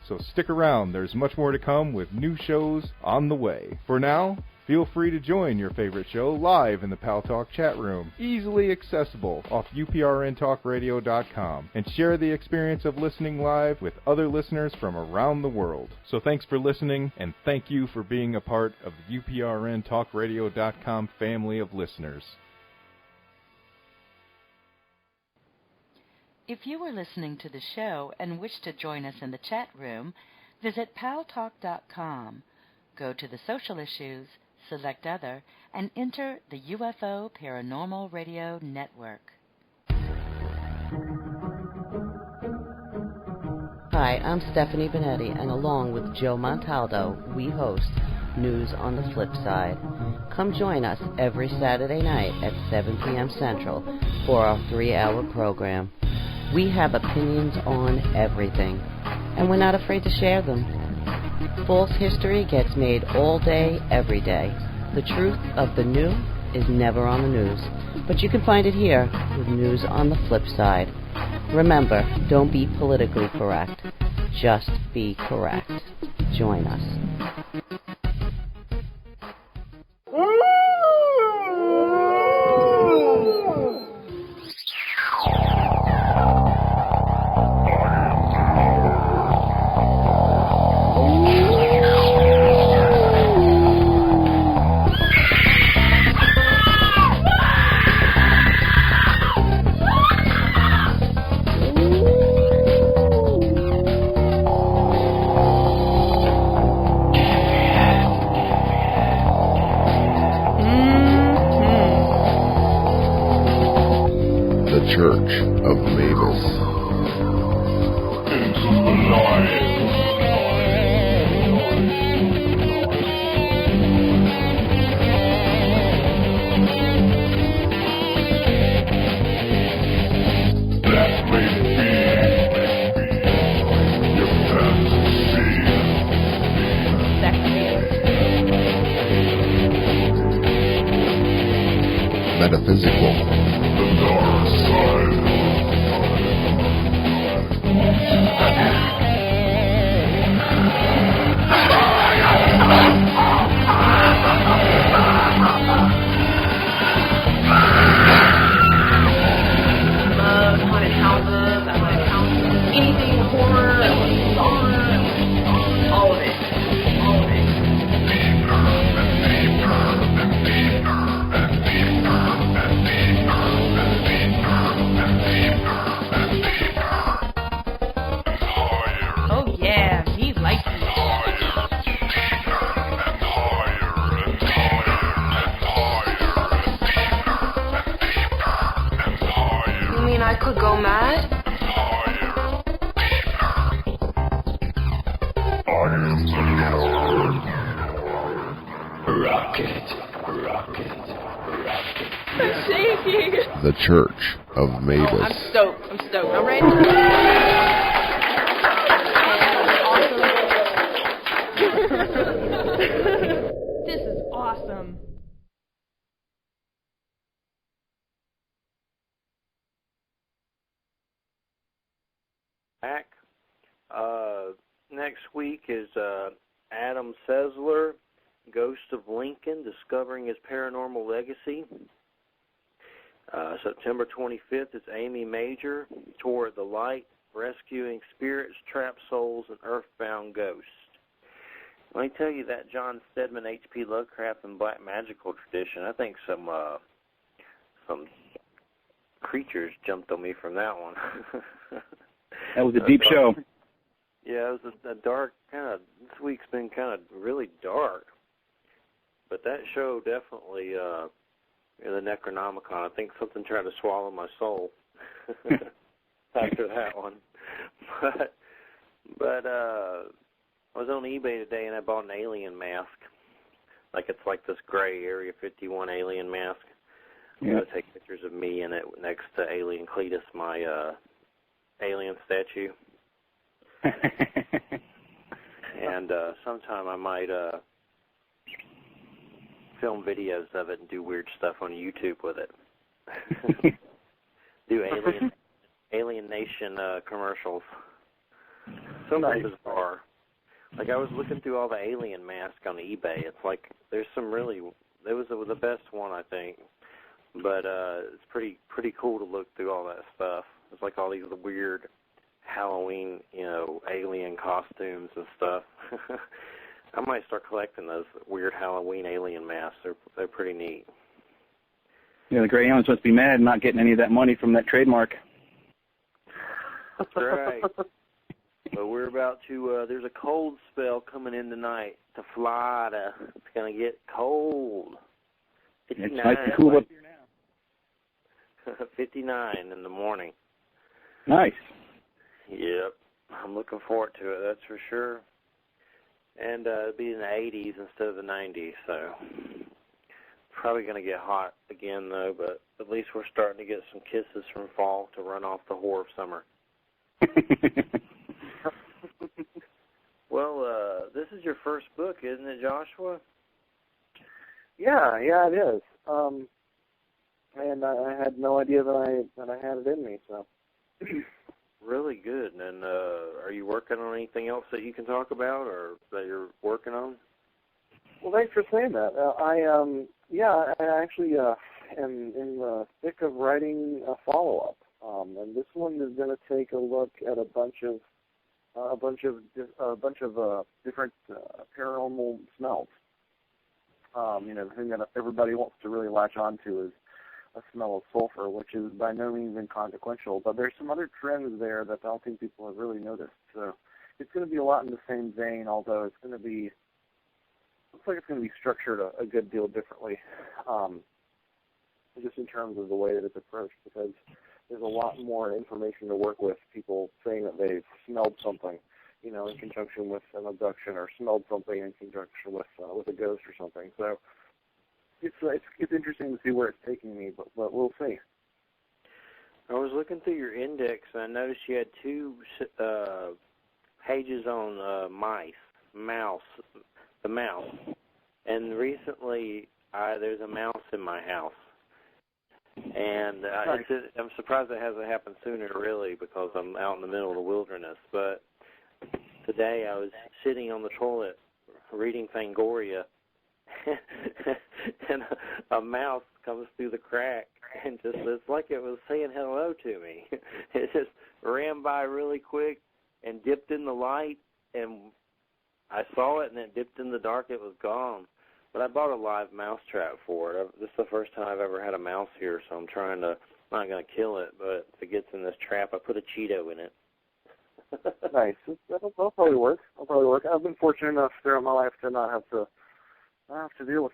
So stick around, there's much more to come with new shows on the way. For now, feel free to join your favorite show live in the Pal Talk chat room, easily accessible off uprntalkradio.com, and share the experience of listening live with other listeners from around the world. So thanks for listening, and thank you for being a part of the uprntalkradio.com family of listeners. If you are listening to the show and wish to join us in the chat room, visit paltalk.com. Go to the social issues, select Other, and enter the UFO Paranormal Radio Network. Hi, I'm Stephanie Benetti, and along with Joe Montaldo, we host News on the Flip Side. Come join us every Saturday night at 7 p.m. Central for our 3-hour program. We have opinions on everything, and we're not afraid to share them. False history gets made all day, every day. The truth of the new is never on the news, but you can find it here with News on the Flip Side. Remember, don't be politically correct. Just be correct. Join us. Church of Mabus. Into the night. That may be your fantasy. Metaphysical. The dark side. Haunted houses, anything horror, all of it. Oh yeah, me like it. You mean I could go mad? I am the Lord. Rocket. I'm shaking. The Church of Mabus. Oh, I'm stoked. I'm ready. This is awesome. Back. Next week is Adam Sessler, Ghost of Lincoln, Discovering His Paranormal Legacy. September 25th is Amy Major, Toward the Light, Rescuing Spirits, Trapped Souls, and Earthbound Ghosts. Let me tell you that John Stedman, H.P. Lovecraft, and Black Magical tradition. I think some creatures jumped on me from that one. That was a deep show. Yeah, it was a dark this week's been kind of really dark. But that show definitely, the Necronomicon, I think something tried to swallow my soul after that one. But I was on eBay today and I bought an alien mask. It's like this gray Area 51 alien mask. I'm going to take pictures of me in it next to Alien Cletus, my alien statue. And sometime I might film videos of it and do weird stuff on YouTube with it. Do Alien Nation commercials. So bizarre. I was looking through all the alien masks on eBay. It's like there's some really. It was the best one, I think. But it's pretty cool to look through all that stuff. It's like all these weird Halloween, alien costumes and stuff. I might start collecting those weird Halloween alien masks. They're pretty neat. Yeah, the Greyhounds must be mad not getting any of that money from that trademark. That's right. But we're about to, there's a cold spell coming in tonight to Florida. It's going to get cold. 59, it's nice and cool up here now. 59 in the morning. Nice. Yep. I'm looking forward to it, that's for sure. And it'll be in the 80s instead of the 90s, so probably going to get hot again, though, but at least we're starting to get some kisses from fall to run off the horror of summer. Well, this is your first book, isn't it, Joshua? Yeah, it is. And I had no idea that I had it in me, so. Really good. And are you working on anything else that you can talk about or that you're working on? Well, thanks for saying that. I actually am in the thick of writing a follow-up. And this one is going to take a look at a bunch of different paranormal smells. The thing that everybody wants to really latch onto is a smell of sulfur, which is by no means inconsequential. But there's some other trends there that I don't think people have really noticed. So it's going to be a lot in the same vein, although it's going to be looks like it's going to be structured a good deal differently, just in terms of the way that it's approached, because there's a lot more information to work with, people saying that they've smelled something, in conjunction with an abduction, or smelled something in conjunction with a ghost or something. So it's interesting to see where it's taking me, but we'll see. I was looking through your index, and I noticed you had two pages on the mouse. And recently, there's a mouse in my house. And I'm surprised it hasn't happened sooner, really, because I'm out in the middle of the wilderness. But today I was sitting on the toilet reading Fangoria, and a mouse comes through the crack, and it's like it was saying hello to me. It just ran by really quick and dipped in the light, and I saw it, and it dipped in the dark. It was gone. But I bought a live mouse trap for it. This is the first time I've ever had a mouse here, so I'm not going to kill it, but if it gets in this trap, I put a Cheeto in it. Nice. That'll probably work. I've been fortunate enough throughout my life to not have to deal with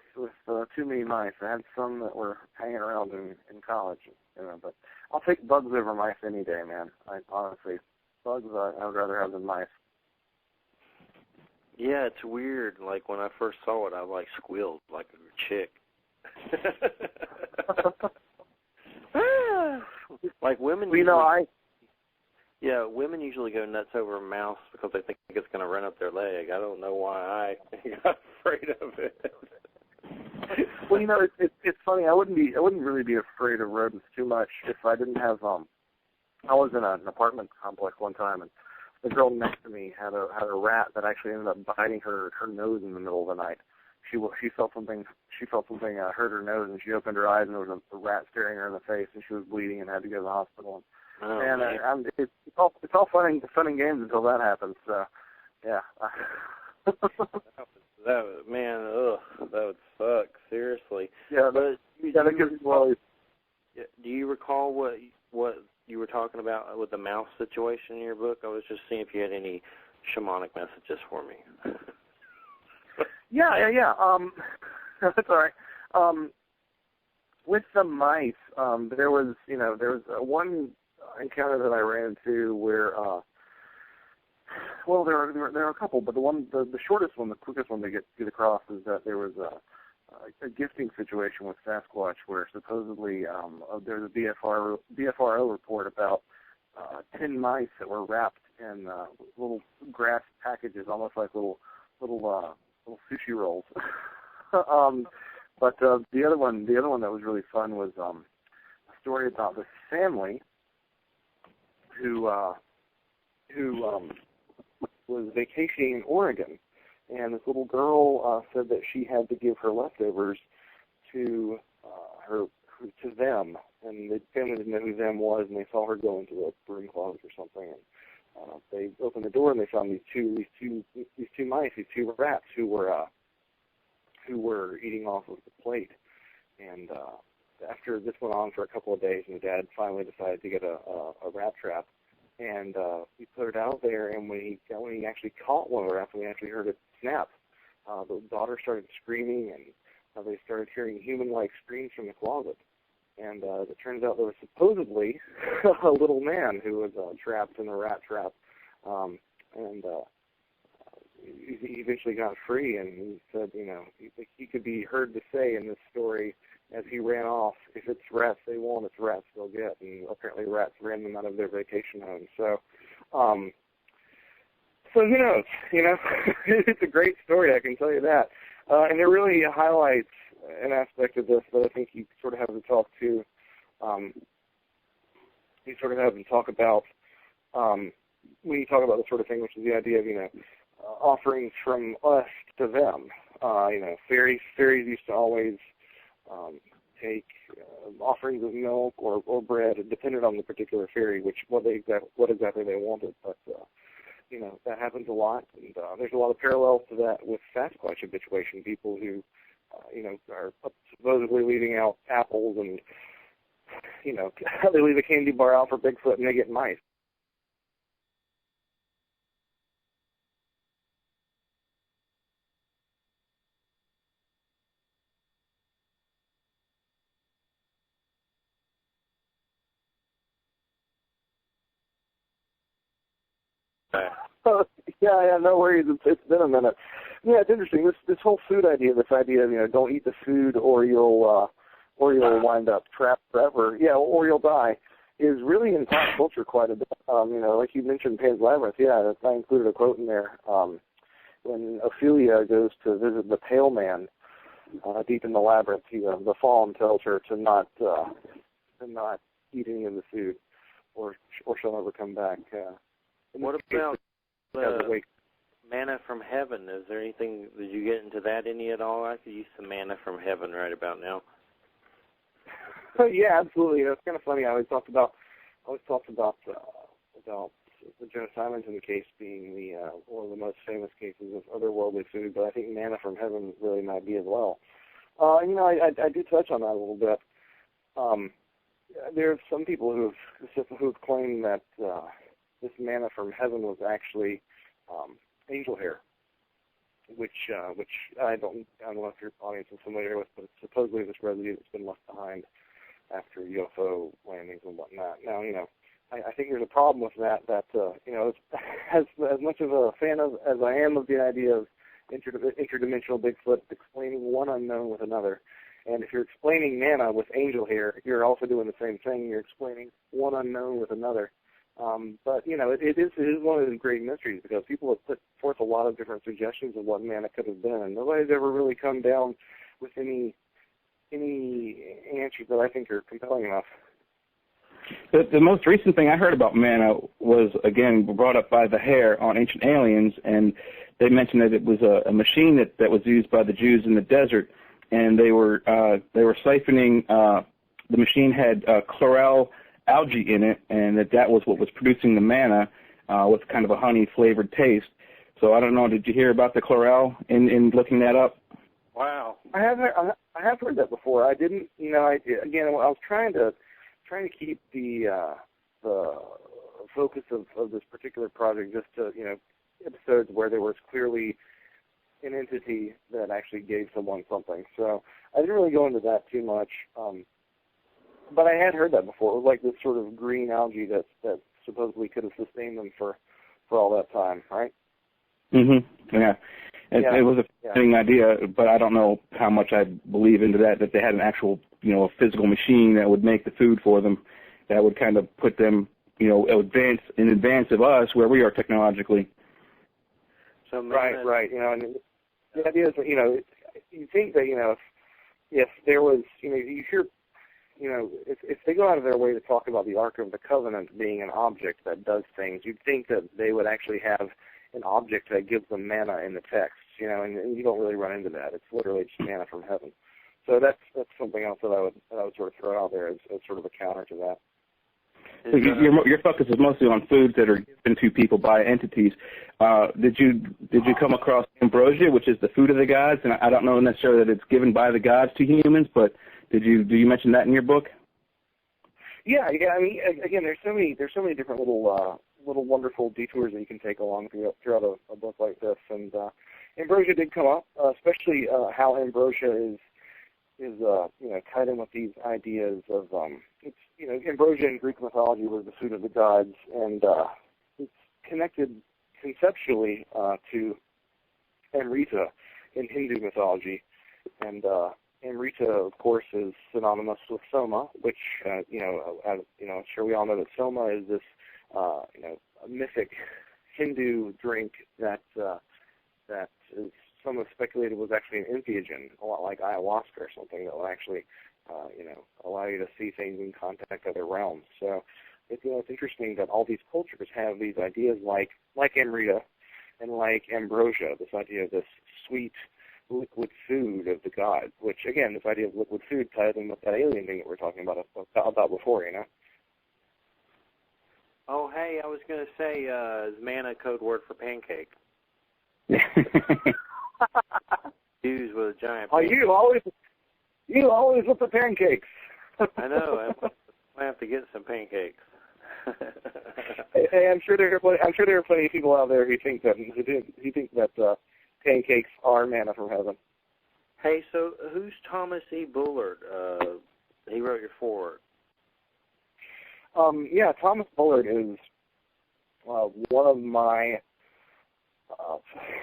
too many mice. I had some that were hanging around in college, but I'll take bugs over mice any day, man. Honestly, bugs I would rather have than mice. Yeah, it's weird. Like, when I first saw it, I, squealed like a chick. Like, women women usually go nuts over a mouse because they think it's going to run up their leg. I don't know why I got afraid of it. Well, it's funny. I wouldn't really be afraid of rodents too much if I didn't have, I was in an apartment complex one time, and the girl next to me had a rat that actually ended up biting her nose in the middle of the night. She felt something hurt her nose, and she opened her eyes, and there was a rat staring her in the face, and she was bleeding and had to go to the hospital. It's all fun and games until that happens. So, yeah. that would suck. Seriously. Yeah, but do you recall what you were talking about with the mouse situation in your book? I was just seeing if you had any shamanic messages for me. Yeah. That's all right. With the mice, there was one encounter that I ran into where, there are a couple, but the shortest one, the quickest one to get across is that there was a gifting situation with Sasquatch where supposedly there was a BFRO report about 10 mice that were wrapped in little grass packages, almost like little sushi rolls. But the other one that was really fun was a story about this family who was vacationing in Oregon, and this little girl said that she had to give her leftovers to them, and the family didn't know who them was, and they saw her go into a broom closet or something, and they opened the door and they found these two mice, these two rats who were eating off of the plate. And after this went on for a couple of days, and the dad finally decided to get a rat trap, and he put it out there, and when he actually caught one of the rats, we actually heard it snap. The daughter started screaming, and they started hearing human-like screams from the closet. And it turns out there was supposedly a little man who was trapped in a rat trap, and he eventually got free, and he said, he could be heard to say in this story as he ran off, if it's rats they want, it's rats they'll get. And apparently rats ran them out of their vacation home. So who knows? It's a great story, I can tell you that. And it really highlights an aspect of this that I think you sort of have to talk to. You sort of have to talk about when you talk about this sort of thing, which is the idea of offerings from us to them. Fairies used to always take offerings of milk or bread. It depended on the particular fairy, what exactly they wanted. But that happens a lot, and there's a lot of parallels to that with Sasquatch habituation. People who are supposedly leaving out apples, and they leave a candy bar out for Bigfoot, and they get mice. Yeah, no worries. It's been a minute. Yeah, it's interesting. This whole food idea, this idea of don't eat the food or you'll wind up trapped forever. Yeah, or you'll die, is really in pop culture quite a bit. Like you mentioned, Pan's Labyrinth. Yeah, I included a quote in there when Ophelia goes to visit the Pale Man deep in the labyrinth. The Fallen tells her to not eat any of the food, or she'll never come back. What about manna from heaven? Is there anything, did you get into that any at all? I could use some manna from heaven right about now. Yeah, absolutely. It's kind of funny. I always talked about the Joe Simonton case being one of the most famous cases of otherworldly food, but I think manna from heaven really might be as well. I do touch on that a little bit. There are some people who've claimed that this manna from heaven was actually angel hair, which I don't know if your audience is familiar with, but it's supposedly this residue that's been left behind after UFO landings and whatnot. Now, I think there's a problem with that. As much of a fan as I am of the idea of interdimensional Bigfoot, explaining one unknown with another. And if you're explaining manna with angel hair, you're also doing the same thing. You're explaining one unknown with another. But it is one of the great mysteries, because people have put forth a lot of different suggestions of what manna could have been, and nobody's ever really come down with any answers that I think are compelling enough. The most recent thing I heard about manna was, again, brought up by the Hair on Ancient Aliens, and they mentioned that it was a machine that was used by the Jews in the desert, and they were siphoning. The machine had chloral algae in it, and that was what was producing the manna with kind of a honey-flavored taste. So I don't know. Did you hear about the chlorel in looking that up? Wow, I have heard that before. I didn't, I was trying to keep the focus of this particular project just to episodes where there was clearly an entity that actually gave someone something. So I didn't really go into that too much. But I had heard that before. It was like this sort of green algae that supposedly could have sustained them for all that time, right? Mm-hmm. Yeah. It was a fascinating idea, but I don't know how much I believe into that they had an actual, a physical machine that would make the food for them that would kind of put them, in advance of us where we are technologically. So right. And the idea is, you think that, if there was, you hear, if they go out of their way to talk about the Ark of the Covenant being an object that does things, you'd think that they would actually have an object that gives them manna in the text, and you don't really run into that. It's literally just manna from heaven. So that's something else that I would sort of throw out there as sort of a counter to that. So your focus is mostly on foods that are given to people by entities. Did you come across ambrosia, which is the food of the gods? And I don't know necessarily that it's given by the gods to humans, but do you mention that in your book? Yeah. I mean, again, there's so many different little wonderful detours that you can take along throughout a book like this. And ambrosia did come up, especially how ambrosia is tied in with these ideas of ambrosia in Greek mythology was the food of the gods, and it's connected conceptually to Amrita in Hindu mythology, and Amrita, of course, is synonymous with Soma, which I'm sure we all know that Soma is this a mythic Hindu drink that is some speculated was actually an entheogen, a lot like ayahuasca or something that will actually, allow you to see things in contact other realms. So it's interesting that all these cultures have these ideas like Amrita and like ambrosia, this idea of this sweet liquid food of the gods, which again, this idea of liquid food ties in with that alien thing that we're talking about before, Oh, hey, I was going to say, is manna a code word for pancake? Jews with a giant pancake. You always with the pancakes. I know. I have to get some pancakes. Hey, I'm sure there are plenty of people out there who think that pancakes are manna from heaven. Hey, so who's Thomas E. Bullard? He wrote your foreword. Thomas Bullard is one of my.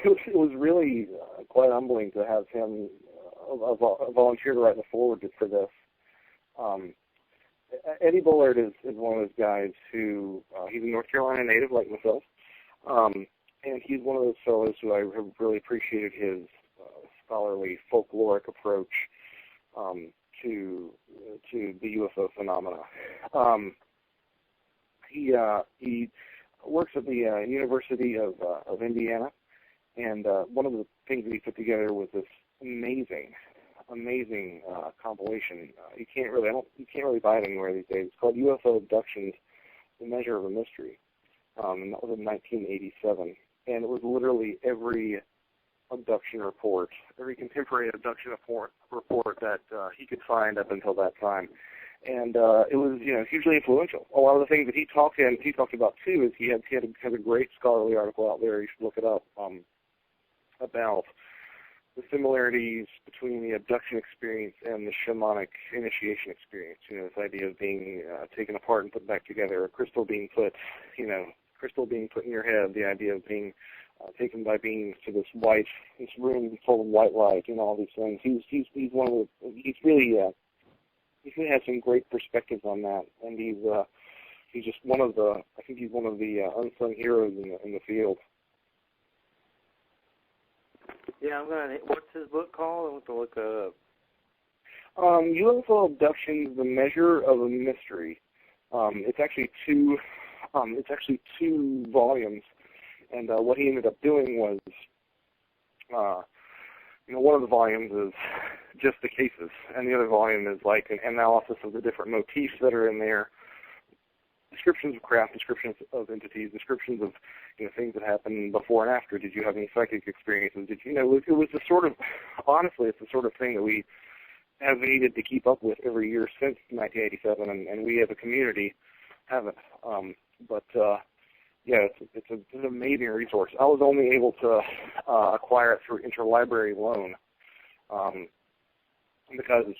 It was really quite humbling to have him volunteer to write the foreword for this. Eddie Bullard is one of those guys who he's a North Carolina native like myself, and he's one of those fellows who I have really appreciated his scholarly folkloric approach to the UFO phenomena. He works at the University of Indiana, and one of the things that he put together was this amazing compilation. You can't really buy it anywhere these days. It's called UFO Abductions: The Measure of a Mystery, and that was in 1987. And it was literally every abduction report, every contemporary abduction report that he could find up until that time. And it was, hugely influential. A lot of the things that he talked about too is he had a great scholarly article out there. You should look it up about the similarities between the abduction experience and the shamanic initiation experience. This idea of being taken apart and put back together, a crystal being put in your head, the idea of being taken by beings to this room full of white light, all these things. He has some great perspectives on that, and he's just one of the unsung heroes in the field. Yeah, what's his book called? I want to look it up. UFO Abductions: The Measure of a Mystery. It's actually two volumes, and what he ended up doing was, one of the volumes is just the cases, and the other volume is like an analysis of the different motifs that are in there, descriptions of craft, descriptions of entities, descriptions of things that happened before and after. Did you have any psychic experiences? Did you know? It was the sort of, honestly, it's the sort of thing that we have needed to keep up with every year since 1987, and we as a community haven't. Yeah, it's an amazing resource. I was only able to acquire it through interlibrary loan because it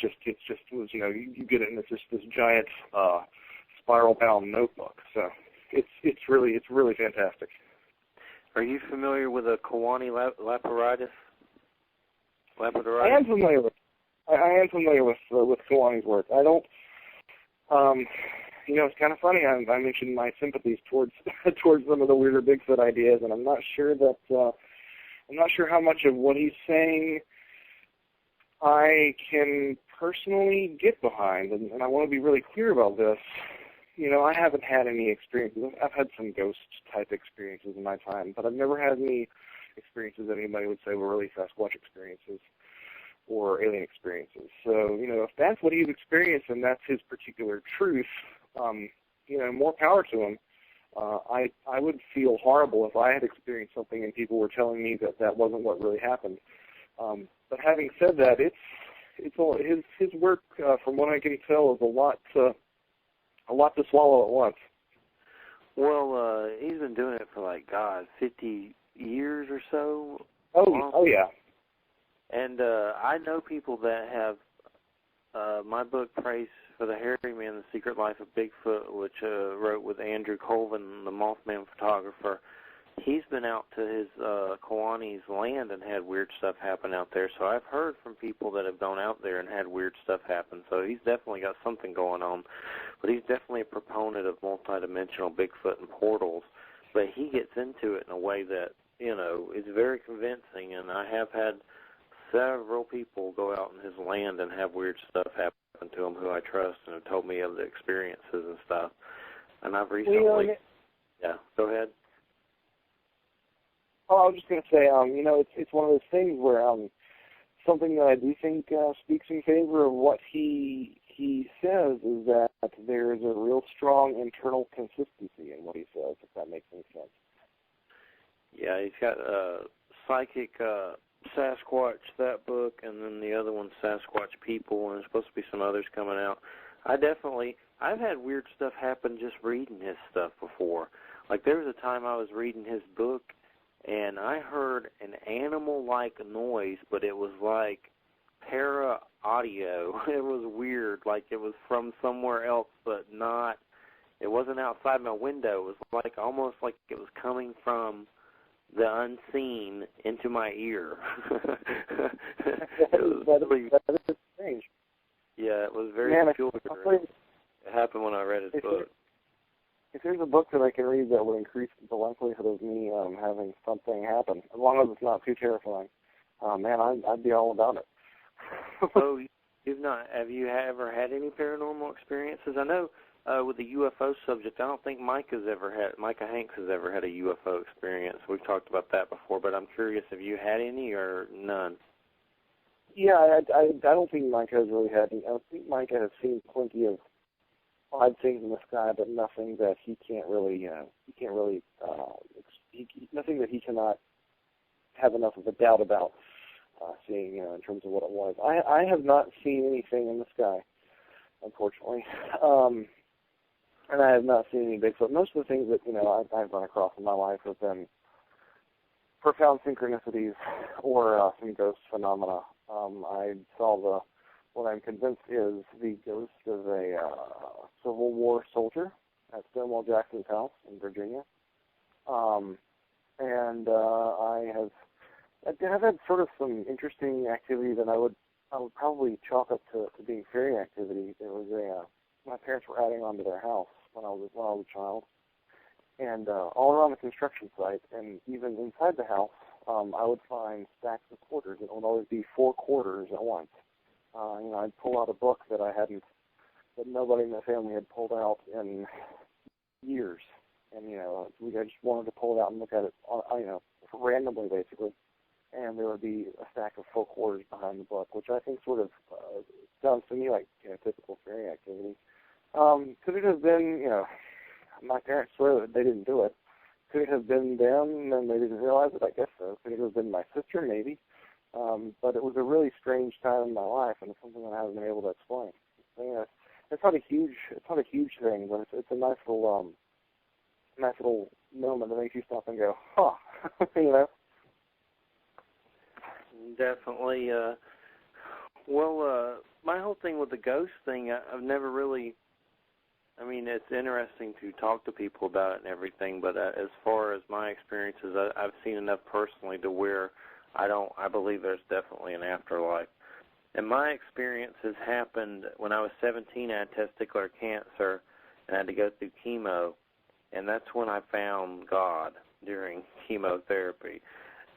was you get it and it's just this giant spiral bound notebook. So it's really fantastic. Are you familiar with a Kiwani Lapidarius? I am familiar with. I am familiar with Kiwani's work. I don't. It's kind of funny. I mentioned my sympathies towards some of the weirder Bigfoot ideas, and I'm not sure how much of what he's saying I can personally get behind. And I want to be really clear about this. I haven't had any experiences. I've had some ghost-type experiences in my time, but I've never had any experiences that anybody would say were really Sasquatch experiences or alien experiences. So, if that's what he's experienced and that's his particular truth, more power to him. I would feel horrible if I had experienced something and people were telling me that wasn't what really happened. But having said that, it's all, his work, from what I can tell, is a lot to swallow at once. Well, he's been doing it for 50 years or so. Oh yeah. And I know people that have my book, Praise for the Hairy Man, The Secret Life of Bigfoot, which wrote with Andrew Colvin, the Mothman photographer. He's been out to his Kiwani's land and had weird stuff happen out there. So I've heard from people that have gone out there and had weird stuff happen. So he's definitely got something going on. But he's definitely a proponent of multidimensional Bigfoot and portals. But he gets into it in a way that, is very convincing. And I have had several people go out in his land and have weird stuff happen to him who I trust and have told me of the experiences and stuff. And I've recently... Yeah, go ahead. Oh, I was just going to say, it's one of those things where something that I do think speaks in favor of what he says is that there is a real strong internal consistency in what he says, if that makes any sense. Yeah, he's got Psychic Sasquatch, that book, and then the other one, Sasquatch People, and there's supposed to be some others coming out. I've had weird stuff happen just reading his stuff before. There was a time I was reading his book, and I heard an animal-like noise, but it was para-audio. It was weird, it was from somewhere else, but it wasn't outside my window. It was almost like it was coming from the unseen into my ear. That is strange. Yeah, it was very peculiar. It happened when I read his book. If there's a book that I can read that would increase the likelihood of me having something happen, as long as it's not too terrifying, I'd be all about it. So, have you ever had any paranormal experiences? I know with the UFO subject, I don't think Micah Hanks has ever had a UFO experience. We've talked about that before, but I'm curious, have you had any or none? Yeah, I don't think Micah has really had any. I think Micah has seen plenty of odd things in the sky, but nothing that he can't really, nothing that he cannot have enough of a doubt about seeing, in terms of what it was. I have not seen anything in the sky, unfortunately, and I have not seen any Bigfoot. Most of the things that I've run across in my life have been profound synchronicities or some ghost phenomena. I saw what I'm convinced is the ghost of a Civil War soldier at Stonewall Jackson's house in Virginia. And I've had sort of some interesting activity that I would probably chalk up to being fairy activity. There was my parents were adding on to their house when I was a child, and all around the construction site, and even inside the house, I would find stacks of quarters. It would always be 4 quarters at once. I'd pull out a book that nobody in the family had pulled out in years, and I just wanted to pull it out and look at it, randomly basically, and there would be a stack of 4 quarters behind the book, which I think sort of sounds to me like typical fairy activity. Could it have been my parents swear that they didn't do it. Could it have been them and they didn't realize it? I guess so. Could it have been my sister? Maybe. But it was a really strange time in my life, and it's something that I haven't been able to explain. So, yeah, it's not a huge thing, but it's a nice little moment that makes you stop and go, huh, you know. Definitely. My whole thing with the ghost thing, I've never really. I mean, it's interesting to talk to people about it and everything, but as far as my experiences, I've seen enough personally to where I believe there's definitely an afterlife. And my experiences happened when I was 17. I had testicular cancer, and I had to go through chemo, and that's when I found God during chemotherapy,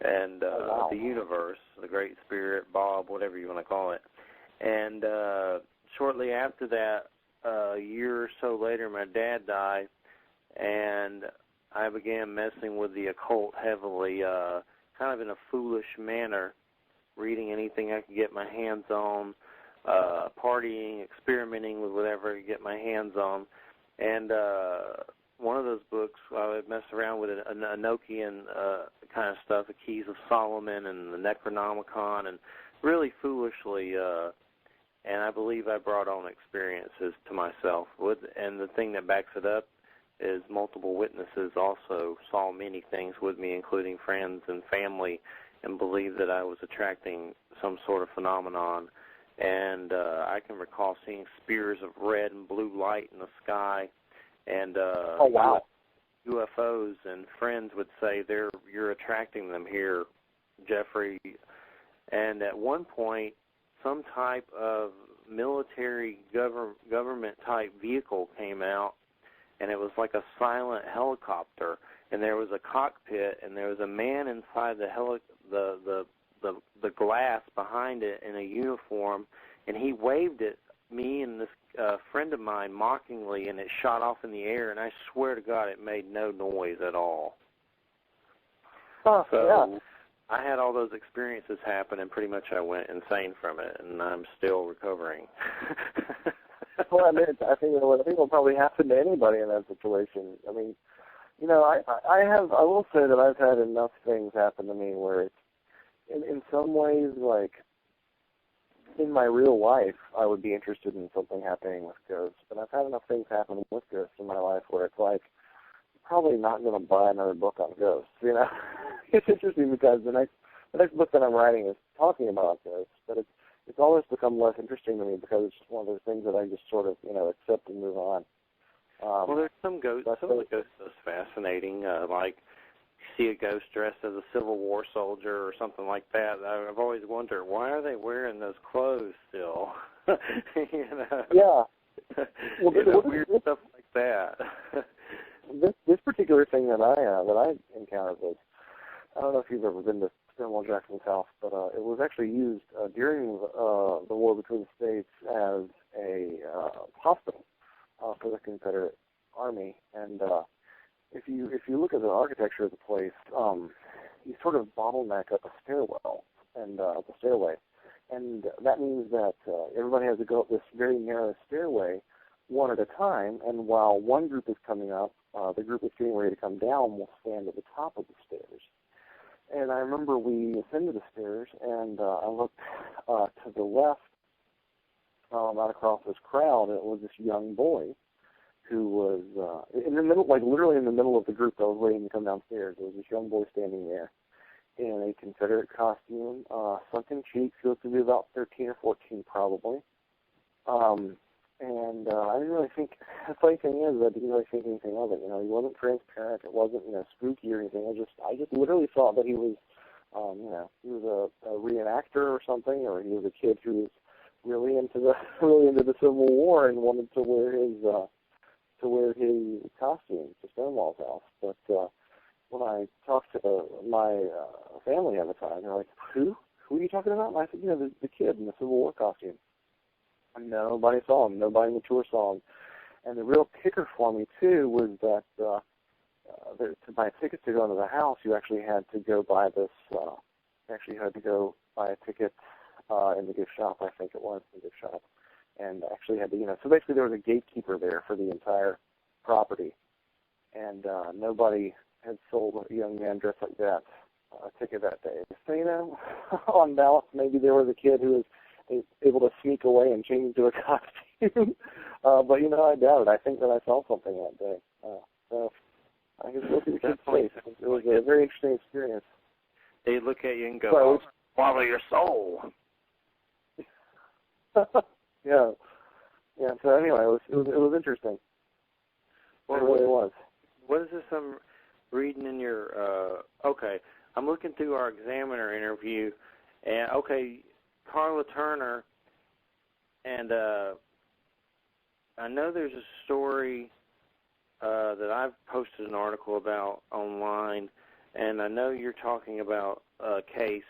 and the universe, the Great Spirit, Bob, whatever you want to call it. And shortly after that, a year or so later, my dad died, and I began messing with the occult heavily, kind of in a foolish manner, reading anything I could get my hands on, partying, experimenting with whatever I could get my hands on. And one of those books, I would mess around with a Enochian kind of stuff, the Keys of Solomon and the Necronomicon, and really foolishly, and I believe I brought on experiences to myself. And the thing that backs it up is multiple witnesses also saw many things with me, including friends and family, and believed that I was attracting some sort of phenomenon. And I can recall seeing spears of red and blue light in the sky, and UFOs, and friends would say, you're attracting them here, Jeffrey. And at one point, some type of military government-type vehicle came out, and it was like a silent helicopter, and there was a cockpit, and there was a man inside the glass behind it in a uniform, and he waved at me and this friend of mine mockingly, and it shot off in the air, and I swear to God it made no noise at all. Oh, so, yeah. I had all those experiences happen, and pretty much I went insane from it, and I'm still recovering. Well, I mean, I think it'll probably happen to anybody in that situation. I mean, you know, I will say that I've had enough things happen to me where it's, in some ways, like, in my real life, I would be interested in something happening with ghosts, but I've had enough things happen with ghosts in my life where it's like, I'm probably not going to buy another book on ghosts, you know? It's interesting because the next book that I'm writing is talking about ghosts, but it's always become less interesting to me because it's just one of those things that I just sort of, you know, accept and move on. Well, there's some ghosts. Some of the ghosts are fascinating. Like, you see a ghost dressed as a Civil War soldier or something like that. I've always wondered, why are they wearing those clothes still? You know? Yeah. Well, weird stuff like that. This particular thing that I encountered was, I don't know if you've ever been to Stonewall Jackson's house, but it was actually used during the war between the states as a hospital for the Confederate Army. And if you look at the architecture of the place, you sort of bottleneck up a stairwell and up a stairway, and that means that everybody has to go up this very narrow stairway one at a time. And while one group is coming up, the group that's getting ready to come down will stand at the top of the stairs. And I remember we ascended the stairs, and I looked to the left out across this crowd, and it was this young boy who was in the middle, like literally in the middle of the group that was waiting to come downstairs. There was this young boy standing there in a Confederate costume, sunken cheeks. He looked to be about 13 or 14 probably. And I didn't really think, the funny thing is, I didn't really think anything of it. You know, he wasn't transparent. It wasn't, you know, spooky or anything. I just literally thought that he was, you know, he was a reenactor or something, or he was a kid who was really into the Civil War and wanted to wear his costume to Stonewall's house. But when I talked to my family at the time, they're like, "Who are you talking about?" And I said, "You know, the kid in the Civil War costume." Nobody saw him. Nobody in the tour saw him. And the real kicker for me, too, was that to buy tickets to go into the house, you actually had to go buy this, a ticket in the gift shop, I think it was, the gift shop. And actually had to, you know, so basically there was a gatekeeper there for the entire property. and nobody had sold a young man dressed like that a ticket that day. So, you know, on balance, maybe there was a kid who was able to sneak away and change into a costume. But, you know, I doubt it. I think that I saw something that day. So I can look at the kid's face. It was a very interesting experience. They look at you and go, swallow your soul. Yeah. So anyway, it was interesting. Well, it really was. What is this I'm reading in your? Okay, I'm looking through our Examiner interview, and Carla Turner, and I know there's a story that I've posted an article about online, and I know you're talking about a case,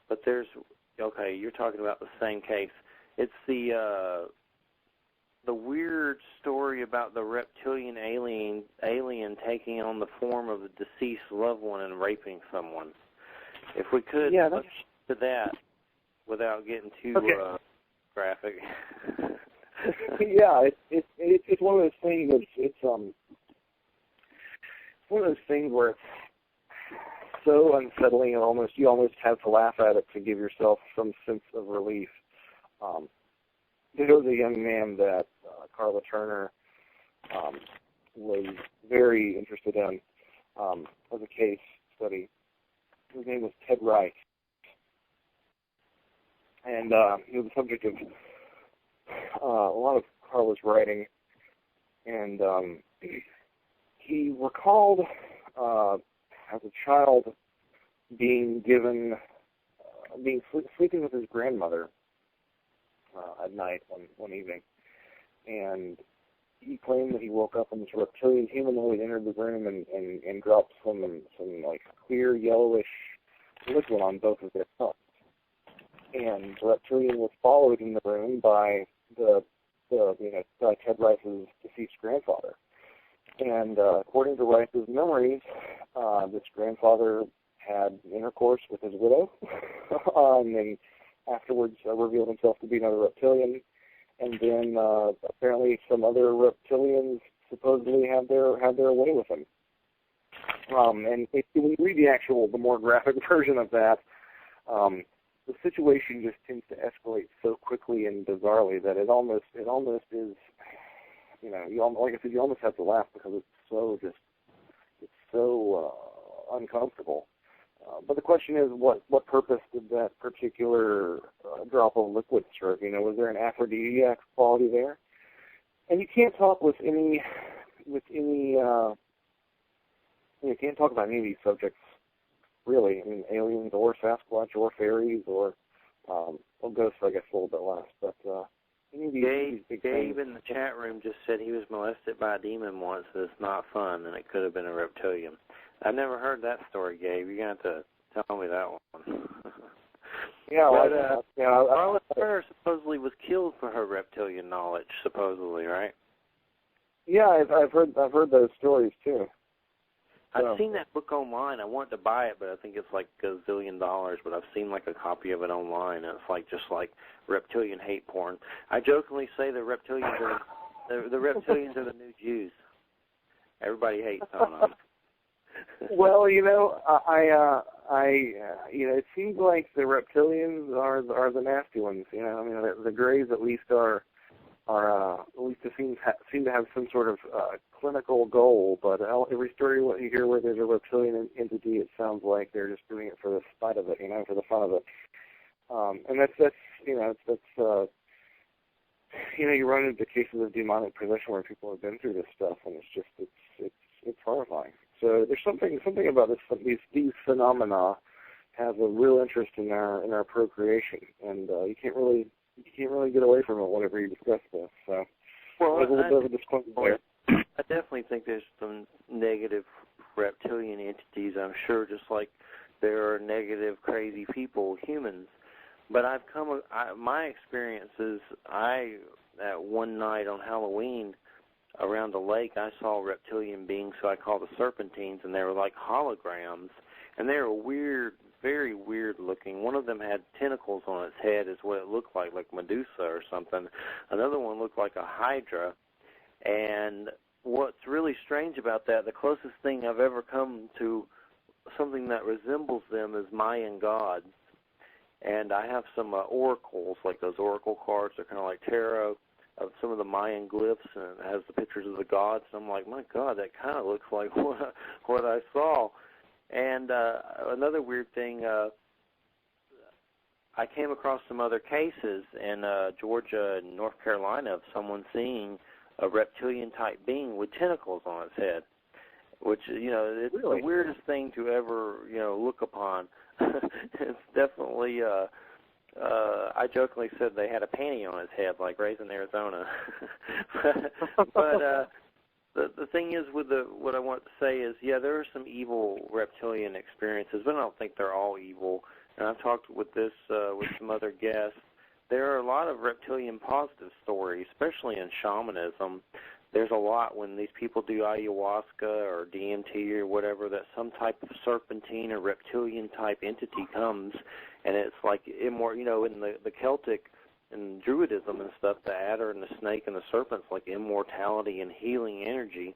but you're talking about the same case. It's the weird story about the reptilian alien taking on the form of a deceased loved one and raping someone. If we could, let's get to that without getting too graphic. Yeah, it's one of those things. It's one of those things where it's so unsettling and you almost have to laugh at it to give yourself some sense of relief. There was a young man that Carla Turner was very interested in as a case study. His name was Ted Rice, and he was the subject of a lot of Carla's writing, and he recalled as a child being sleeping with his grandmother at night one evening, and he claimed that he woke up and this reptilian humanoid entered the room and dropped some like clear yellowish liquid on both of their tongues. And the reptilian was followed in the room by by Ted Rice's deceased grandfather. And according to Rice's memories, this grandfather had intercourse with his widow, and afterwards revealed himself to be another reptilian, and then apparently some other reptilians supposedly had their way with him. And when you read the more graphic version of that, the situation just tends to escalate so quickly and bizarrely that it almost is, like I said, you almost have to laugh because it's so uncomfortable. But the question is, what purpose did that particular drop of liquid serve? Was there an aphrodisiac quality there? And you can't talk you can't talk about any of these subjects, really. I mean, aliens or Sasquatch or Faeries or ghosts, I guess, a little bit less. But any of these big Gabe things, in the chat room just said he was molested by a demon once. It's not fun, and it could have been a reptilian. I've never heard that story, Gabe. You're going to have to tell me that one. Yeah, Carla Turner supposedly was killed for her reptilian knowledge, supposedly, right? Yeah, I've heard those stories too. I've seen that book online. I wanted to buy it, but I think it's like $1 zillion. But I've seen like a copy of it online, and it's just like reptilian hate porn. I jokingly say the reptilians are the reptilians are the new Jews. Everybody hates on them. Well, it seems like the reptilians are the nasty ones. I mean, the Greys at least are at least seem to have some sort of clinical goal. But every story you hear where there's a reptilian entity, it sounds like they're just doing it for the spite of it, for the fun of it. And you run into cases of demonic possession where people have been through this stuff, and it's horrifying. So there's something about these phenomena have a real interest in our procreation, and you can't really get away from it whenever you discuss this. So there's a little bit of a disclaimer there. I definitely think there's some negative reptilian entities. I'm sure, just like there are negative, crazy people, humans. But my experience is that one night on Halloween, around the lake, I saw reptilian beings who I call the serpentines, and they were like holograms, and they were weird, very weird looking. One of them had tentacles on its head is what it looked like Medusa or something. Another one looked like a hydra, and what's really strange strange about that. The closest thing I've ever come to something that resembles them is Mayan gods. And I have some oracles, like those oracle cards. They're kind of like tarot of some of the Mayan glyphs, and it has the pictures of the gods. And I'm like, my God, that kind of looks like what I saw. And another weird thing, I came across some other cases in Georgia and North Carolina of someone seeing a reptilian-type being with tentacles on its head, which, it's really? the weirdest thing to ever, look upon. It's definitely, I jokingly said they had a panty on its head, like Raising Arizona. But the thing is, with what I want to say is, yeah, there are some evil reptilian experiences, but I don't think they're all evil. And I've talked with with some other guests. There are a lot of reptilian positive stories, especially in shamanism. There's a lot when these people do ayahuasca or DMT or whatever, that some type of serpentine or reptilian type entity comes, and it's like in the Celtic and Druidism and stuff, the adder and the snake and the serpent's like immortality and healing energy.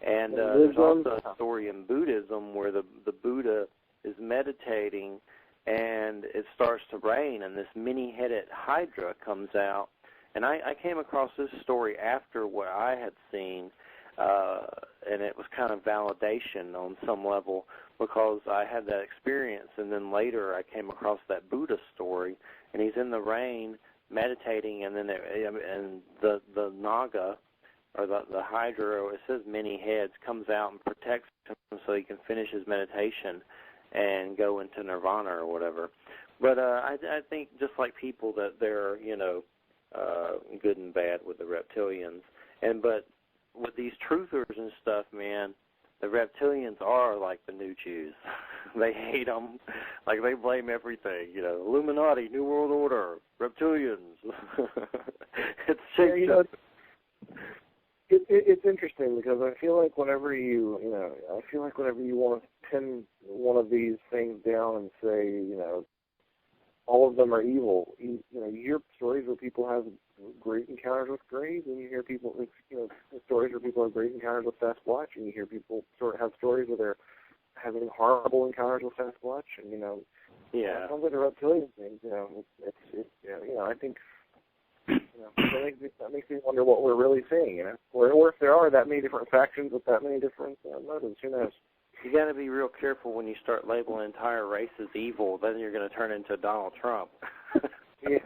And there's also a story in Buddhism where the Buddha is meditating and it starts to rain, and this many-headed hydra comes out. And I came across this story after what I had seen, and it was kind of validation on some level because I had that experience. And then later I came across that Buddha story, and he's in the rain meditating, and then the Naga, or the hydra, or it says many heads, comes out and protects him so he can finish his meditation and go into nirvana or whatever. But I think just like people that they're, good and bad with the reptilians. But with these truthers and stuff, man, the reptilians are like the new Jews. They hate them. Like, they blame everything, Illuminati, New World Order, reptilians. It's shaped It's interesting because I feel like whenever you want to pin one of these things down and say, all of them are evil, you hear stories where people have great encounters with Greys, and you hear stories where people have great encounters with Sasquatch, and you hear people have stories where they're having horrible encounters with Sasquatch, and it sounds like a reptilian thing. I think. That makes me wonder what we're really seeing, or if there are that many different factions with that many different motives. Who knows? You got to be real careful when you start labeling entire races evil. Then you're going to turn into Donald Trump. Yeah.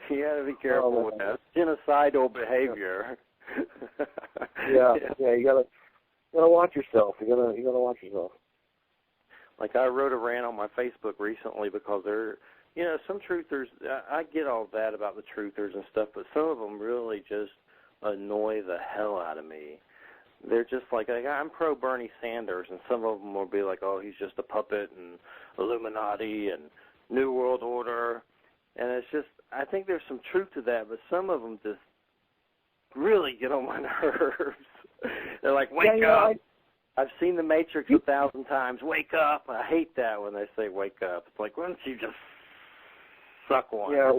You got to be careful with that genocidal behavior. Yeah. You gotta watch yourself. You gotta watch yourself. Like, I wrote a rant on my Facebook recently because they're. Some truthers, I get all that about the truthers and stuff, but some of them really just annoy the hell out of me. They're just like I'm pro Bernie Sanders, and some of them will be like, oh, he's just a puppet, and Illuminati, and New World Order. And it's just, I think there's some truth to that, but some of them just really get on my nerves. They're like, wake up. I've seen The Matrix 1,000 times. Wake up. I hate that when they say wake up. It's like, why don't you just suck one? Yeah,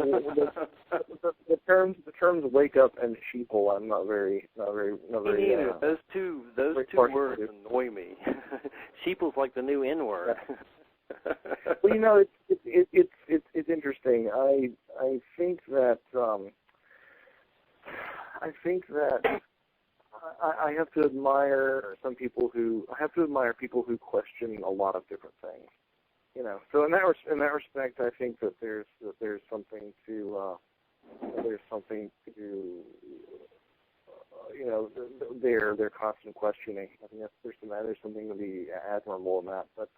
the terms wake up and sheeple, I'm not very. Those two words annoy me. Sheeple's like the new N-word. Well, it's interesting. I think that I have to admire people who question a lot of different things. So in that respect, I think that there's something to their constant questioning. I think there's something to be admirable in that. But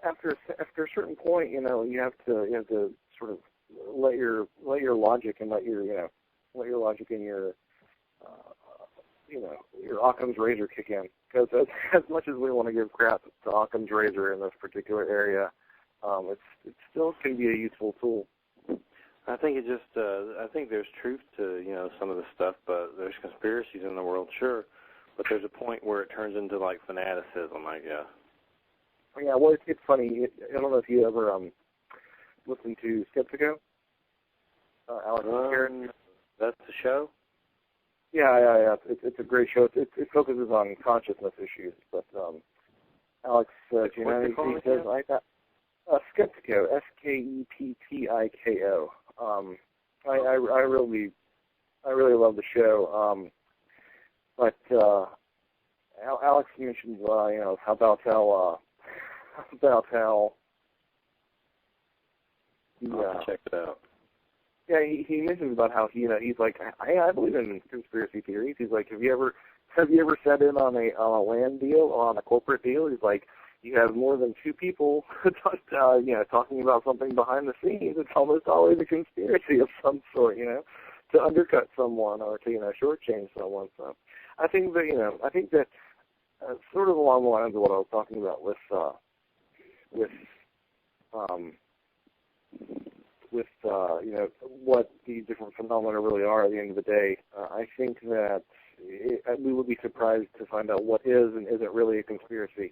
after a certain point, you have to sort of let your logic and let your logic and your Occam's razor kick in. Because as much as we want to give crap to Occam's razor in this particular area, it still can be a useful tool. I think I think there's truth to some of the stuff, but there's conspiracies in the world, sure. But there's a point where it turns into like fanaticism, I guess. Yeah, well, it's funny. I don't know if you ever listened to Skeptico. Alex Garrett. That's the show. Yeah. It's a great show. It focuses on consciousness issues. But Alex Giannetti, he says Skeptiko, Skeptiko. I really love the show. But Alex mentioned, about how I'll have to check it out. Yeah, he mentions about how he's like, I believe in conspiracy theories. He's like, have you ever sat in on a land deal or on a corporate deal? He's like, you have more than two people, talking about something behind the scenes. It's almost always a conspiracy of some sort, to undercut someone or to shortchange someone. So I think that sort of along the lines of what I was talking about with what the different phenomena really are at the end of the day. I think that we would be surprised to find out what is and isn't really a conspiracy,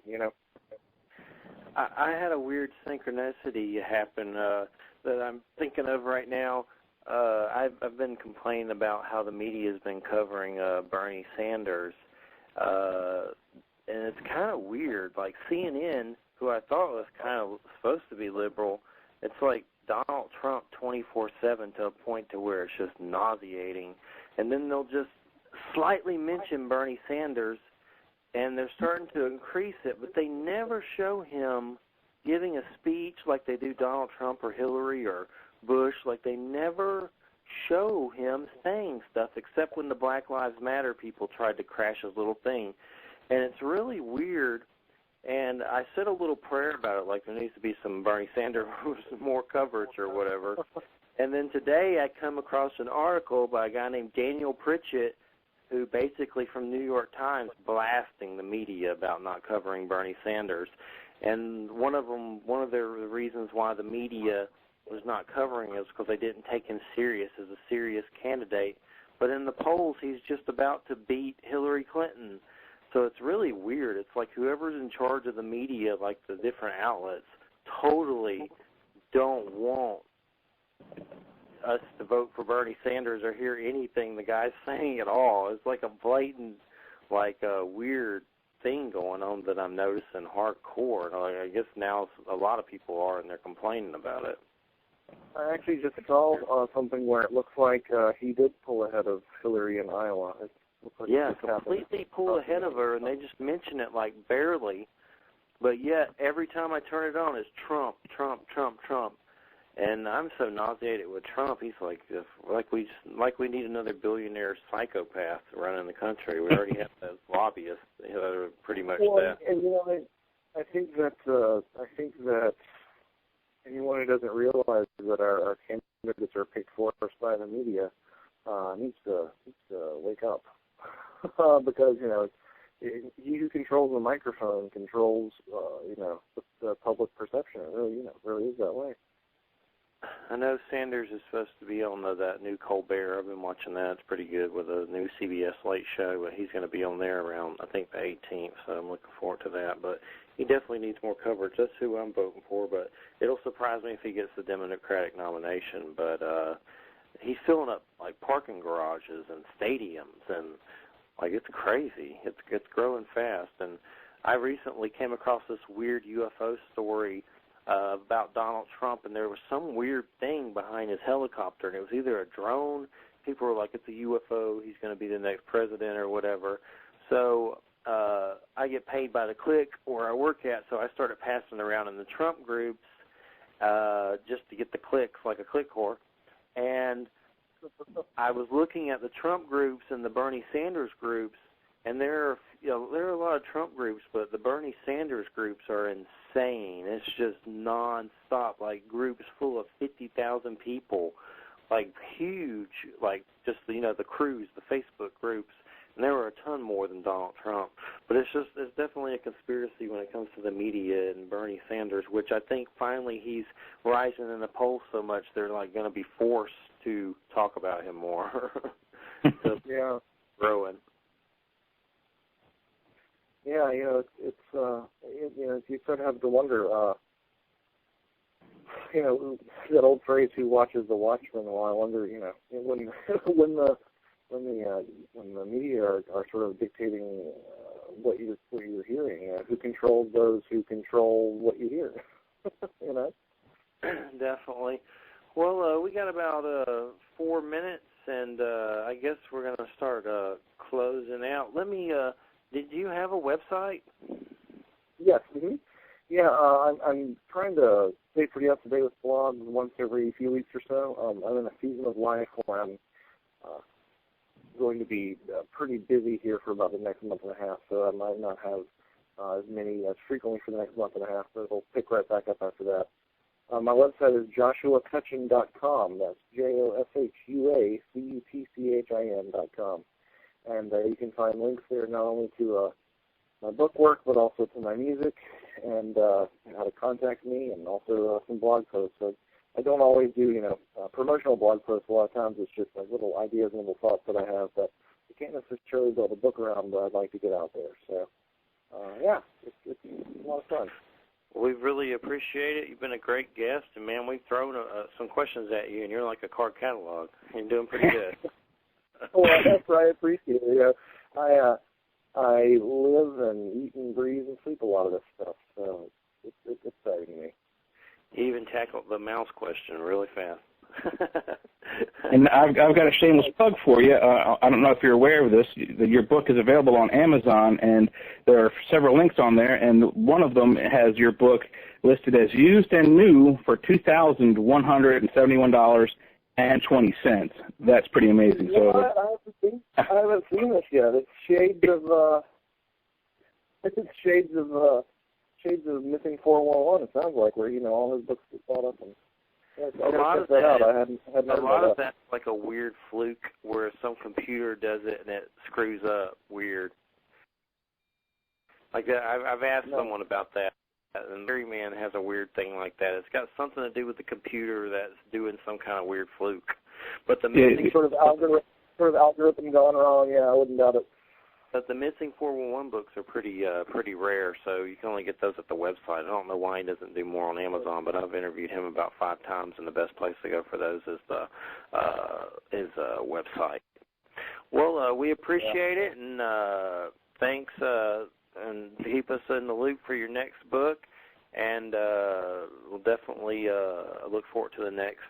I had a weird synchronicity happen that I'm thinking of right now. I've been complaining about how the media has been covering Bernie Sanders, and it's kind of weird. Like CNN, who I thought was kind of supposed to be liberal, it's like Donald Trump 24/7 to a point to where it's just nauseating. And then they'll just slightly mention Bernie Sanders, and they're starting to increase it, but they never show him giving a speech like they do Donald Trump or Hillary or Bush. Like, they never show him saying stuff, except when the Black Lives Matter people tried to crash his little thing. And it's really weird. And I said a little prayer about it, like there needs to be some Bernie Sanders more coverage or whatever. And then today I come across an article by a guy named Daniel Pritchett, who basically from New York Times blasting the media about not covering Bernie Sanders. And one of the reasons why the media was not covering it is because they didn't take him serious as a serious candidate. But in the polls, he's just about to beat Hillary Clinton. So it's really weird. It's like whoever's in charge of the media, like the different outlets, totally don't want us to vote for Bernie Sanders or hear anything the guy's saying at all. It's like a blatant, like a weird thing going on that I'm noticing hardcore. And I guess now a lot of people are, and they're complaining about it. I actually just saw something where it looks like he did pull ahead of Hillary in Iowa. Yeah, completely pull ahead of her, and they just mention it like barely. But yet, every time I turn it on, it's Trump, Trump, Trump, Trump. And I'm so nauseated with Trump. He's like we need another billionaire psychopath running the country. We already have those lobbyists that are pretty much that. And I think that anyone who doesn't realize that our candidates are picked for us by the media needs to wake up. Because he who controls the microphone controls the public perception. It really is that way. I know Sanders is supposed to be on that new Colbert. I've been watching that. It's pretty good with a new CBS Late Show. But he's going to be on there around, I think, the 18th, so I'm looking forward to that. But he definitely needs more coverage. That's who I'm voting for. But it'll surprise me if he gets the Democratic nomination. But he's filling up, like, parking garages and stadiums, and, like, it's crazy. It's growing fast. And I recently came across this weird UFO story about Donald Trump, and there was some weird thing behind his helicopter, and it was either a drone. People were like, it's a UFO, he's going to be the next president or whatever. So I get paid by the click where I work at, so I started passing around in the Trump groups just to get the clicks, like a click whore. And I was looking at the Trump groups and the Bernie Sanders groups, and there are a lot of Trump groups, but the Bernie Sanders groups are insane. It's just nonstop, like groups full of 50,000 people, like huge, like just the crews, the Facebook groups, and there were a ton more than Donald Trump. But it's definitely a conspiracy when it comes to the media and Bernie Sanders, which I think finally he's rising in the polls so much they're like going to be forced to talk about him more. So yeah, growing. Yeah, it's you sort of have to wonder, that old phrase, "Who watches the watchman?" Well, I wonder, when when the media are sort of dictating what you're hearing, who controls those who control what you hear? You know. Definitely. Well, we got about 4 minutes, and I guess we're going to start closing out. Let me. Did you have a website? Yes. Mm-hmm. Yeah. I'm trying to stay pretty up to date with blogs once every few weeks or so. I'm in a season of life where I'm going to be pretty busy here for about the next month and a half, so I might not have as many as frequently for the next month and a half, but it'll pick right back up after that. My website is joshuacutchin.com. That's JOSHUACUTCHIN.com. And you can find links there not only to my book work, but also to my music and how to contact me, and also some blog posts. So I don't always do, promotional blog posts. A lot of times it's just like little ideas and little thoughts that I have that I can't necessarily build a book around, but I'd like to get out there. So, yeah, it's a lot of fun. We really appreciate it. You've been a great guest, and, man, we've thrown some questions at you, and you're like a card catalog. You're doing pretty good. Well, that's right. I appreciate it. I live and eat and breathe and sleep a lot of this stuff, so it's exciting to me. You even tackled the mouse question really fast. And I've got a shameless plug for you. I don't know if you're aware of this. Your book is available on Amazon, and there are several links on there, and one of them has your book listed as used and new for $2,171.20. That's pretty amazing. Yeah, so I haven't seen this yet. It's shades of Missing 411. It sounds like where all his books get bought up and. Yeah, a lot of that's like a weird fluke where some computer does it and it screws up weird. Like that, I've asked someone about that, and Mary Man has a weird thing like that. It's got something to do with the computer that's doing some kind of weird fluke. But the missing sort of algorithm gone wrong. Yeah, I wouldn't doubt it. But the Missing 411 books are pretty rare, so you can only get those at the website. I don't know why he doesn't do more on Amazon, but I've interviewed him about 5 times, and the best place to go for those is his website. Well, we appreciate it, and thanks, and keep us in the loop for your next book, and we'll definitely look forward to the next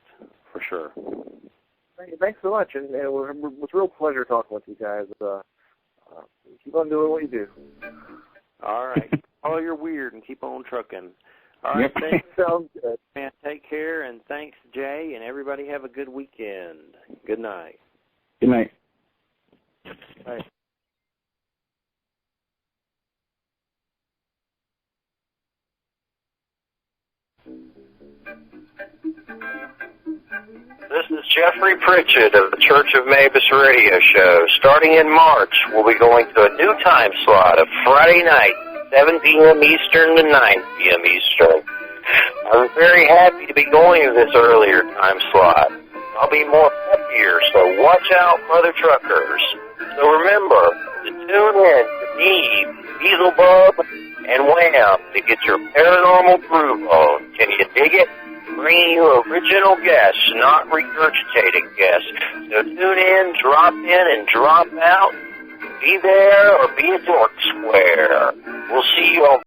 for sure. Thanks so much, and it was a real pleasure talking with you guys. Keep on doing what you do. All right. Oh, you're weird, and keep on trucking. All right, thanks. Sounds good. Man, take care, and thanks, Jay, and everybody have a good weekend. Good night. Good night. Bye. This is Jeffrey Pritchett of the Church of Mabus radio show. Starting in March, we'll be going to a new time slot of Friday night, 7 p.m. Eastern to 9 p.m. Eastern. I'm very happy to be going to this earlier time slot. I'll be more peppier, so watch out, mother truckers. So remember to tune in to me, Beelzebub, and Wham to get your paranormal groove on. Can you dig it? Bringing you original guests, not regurgitating guests. So tune in, drop in, and drop out. Be there or be a dork square. We'll see you on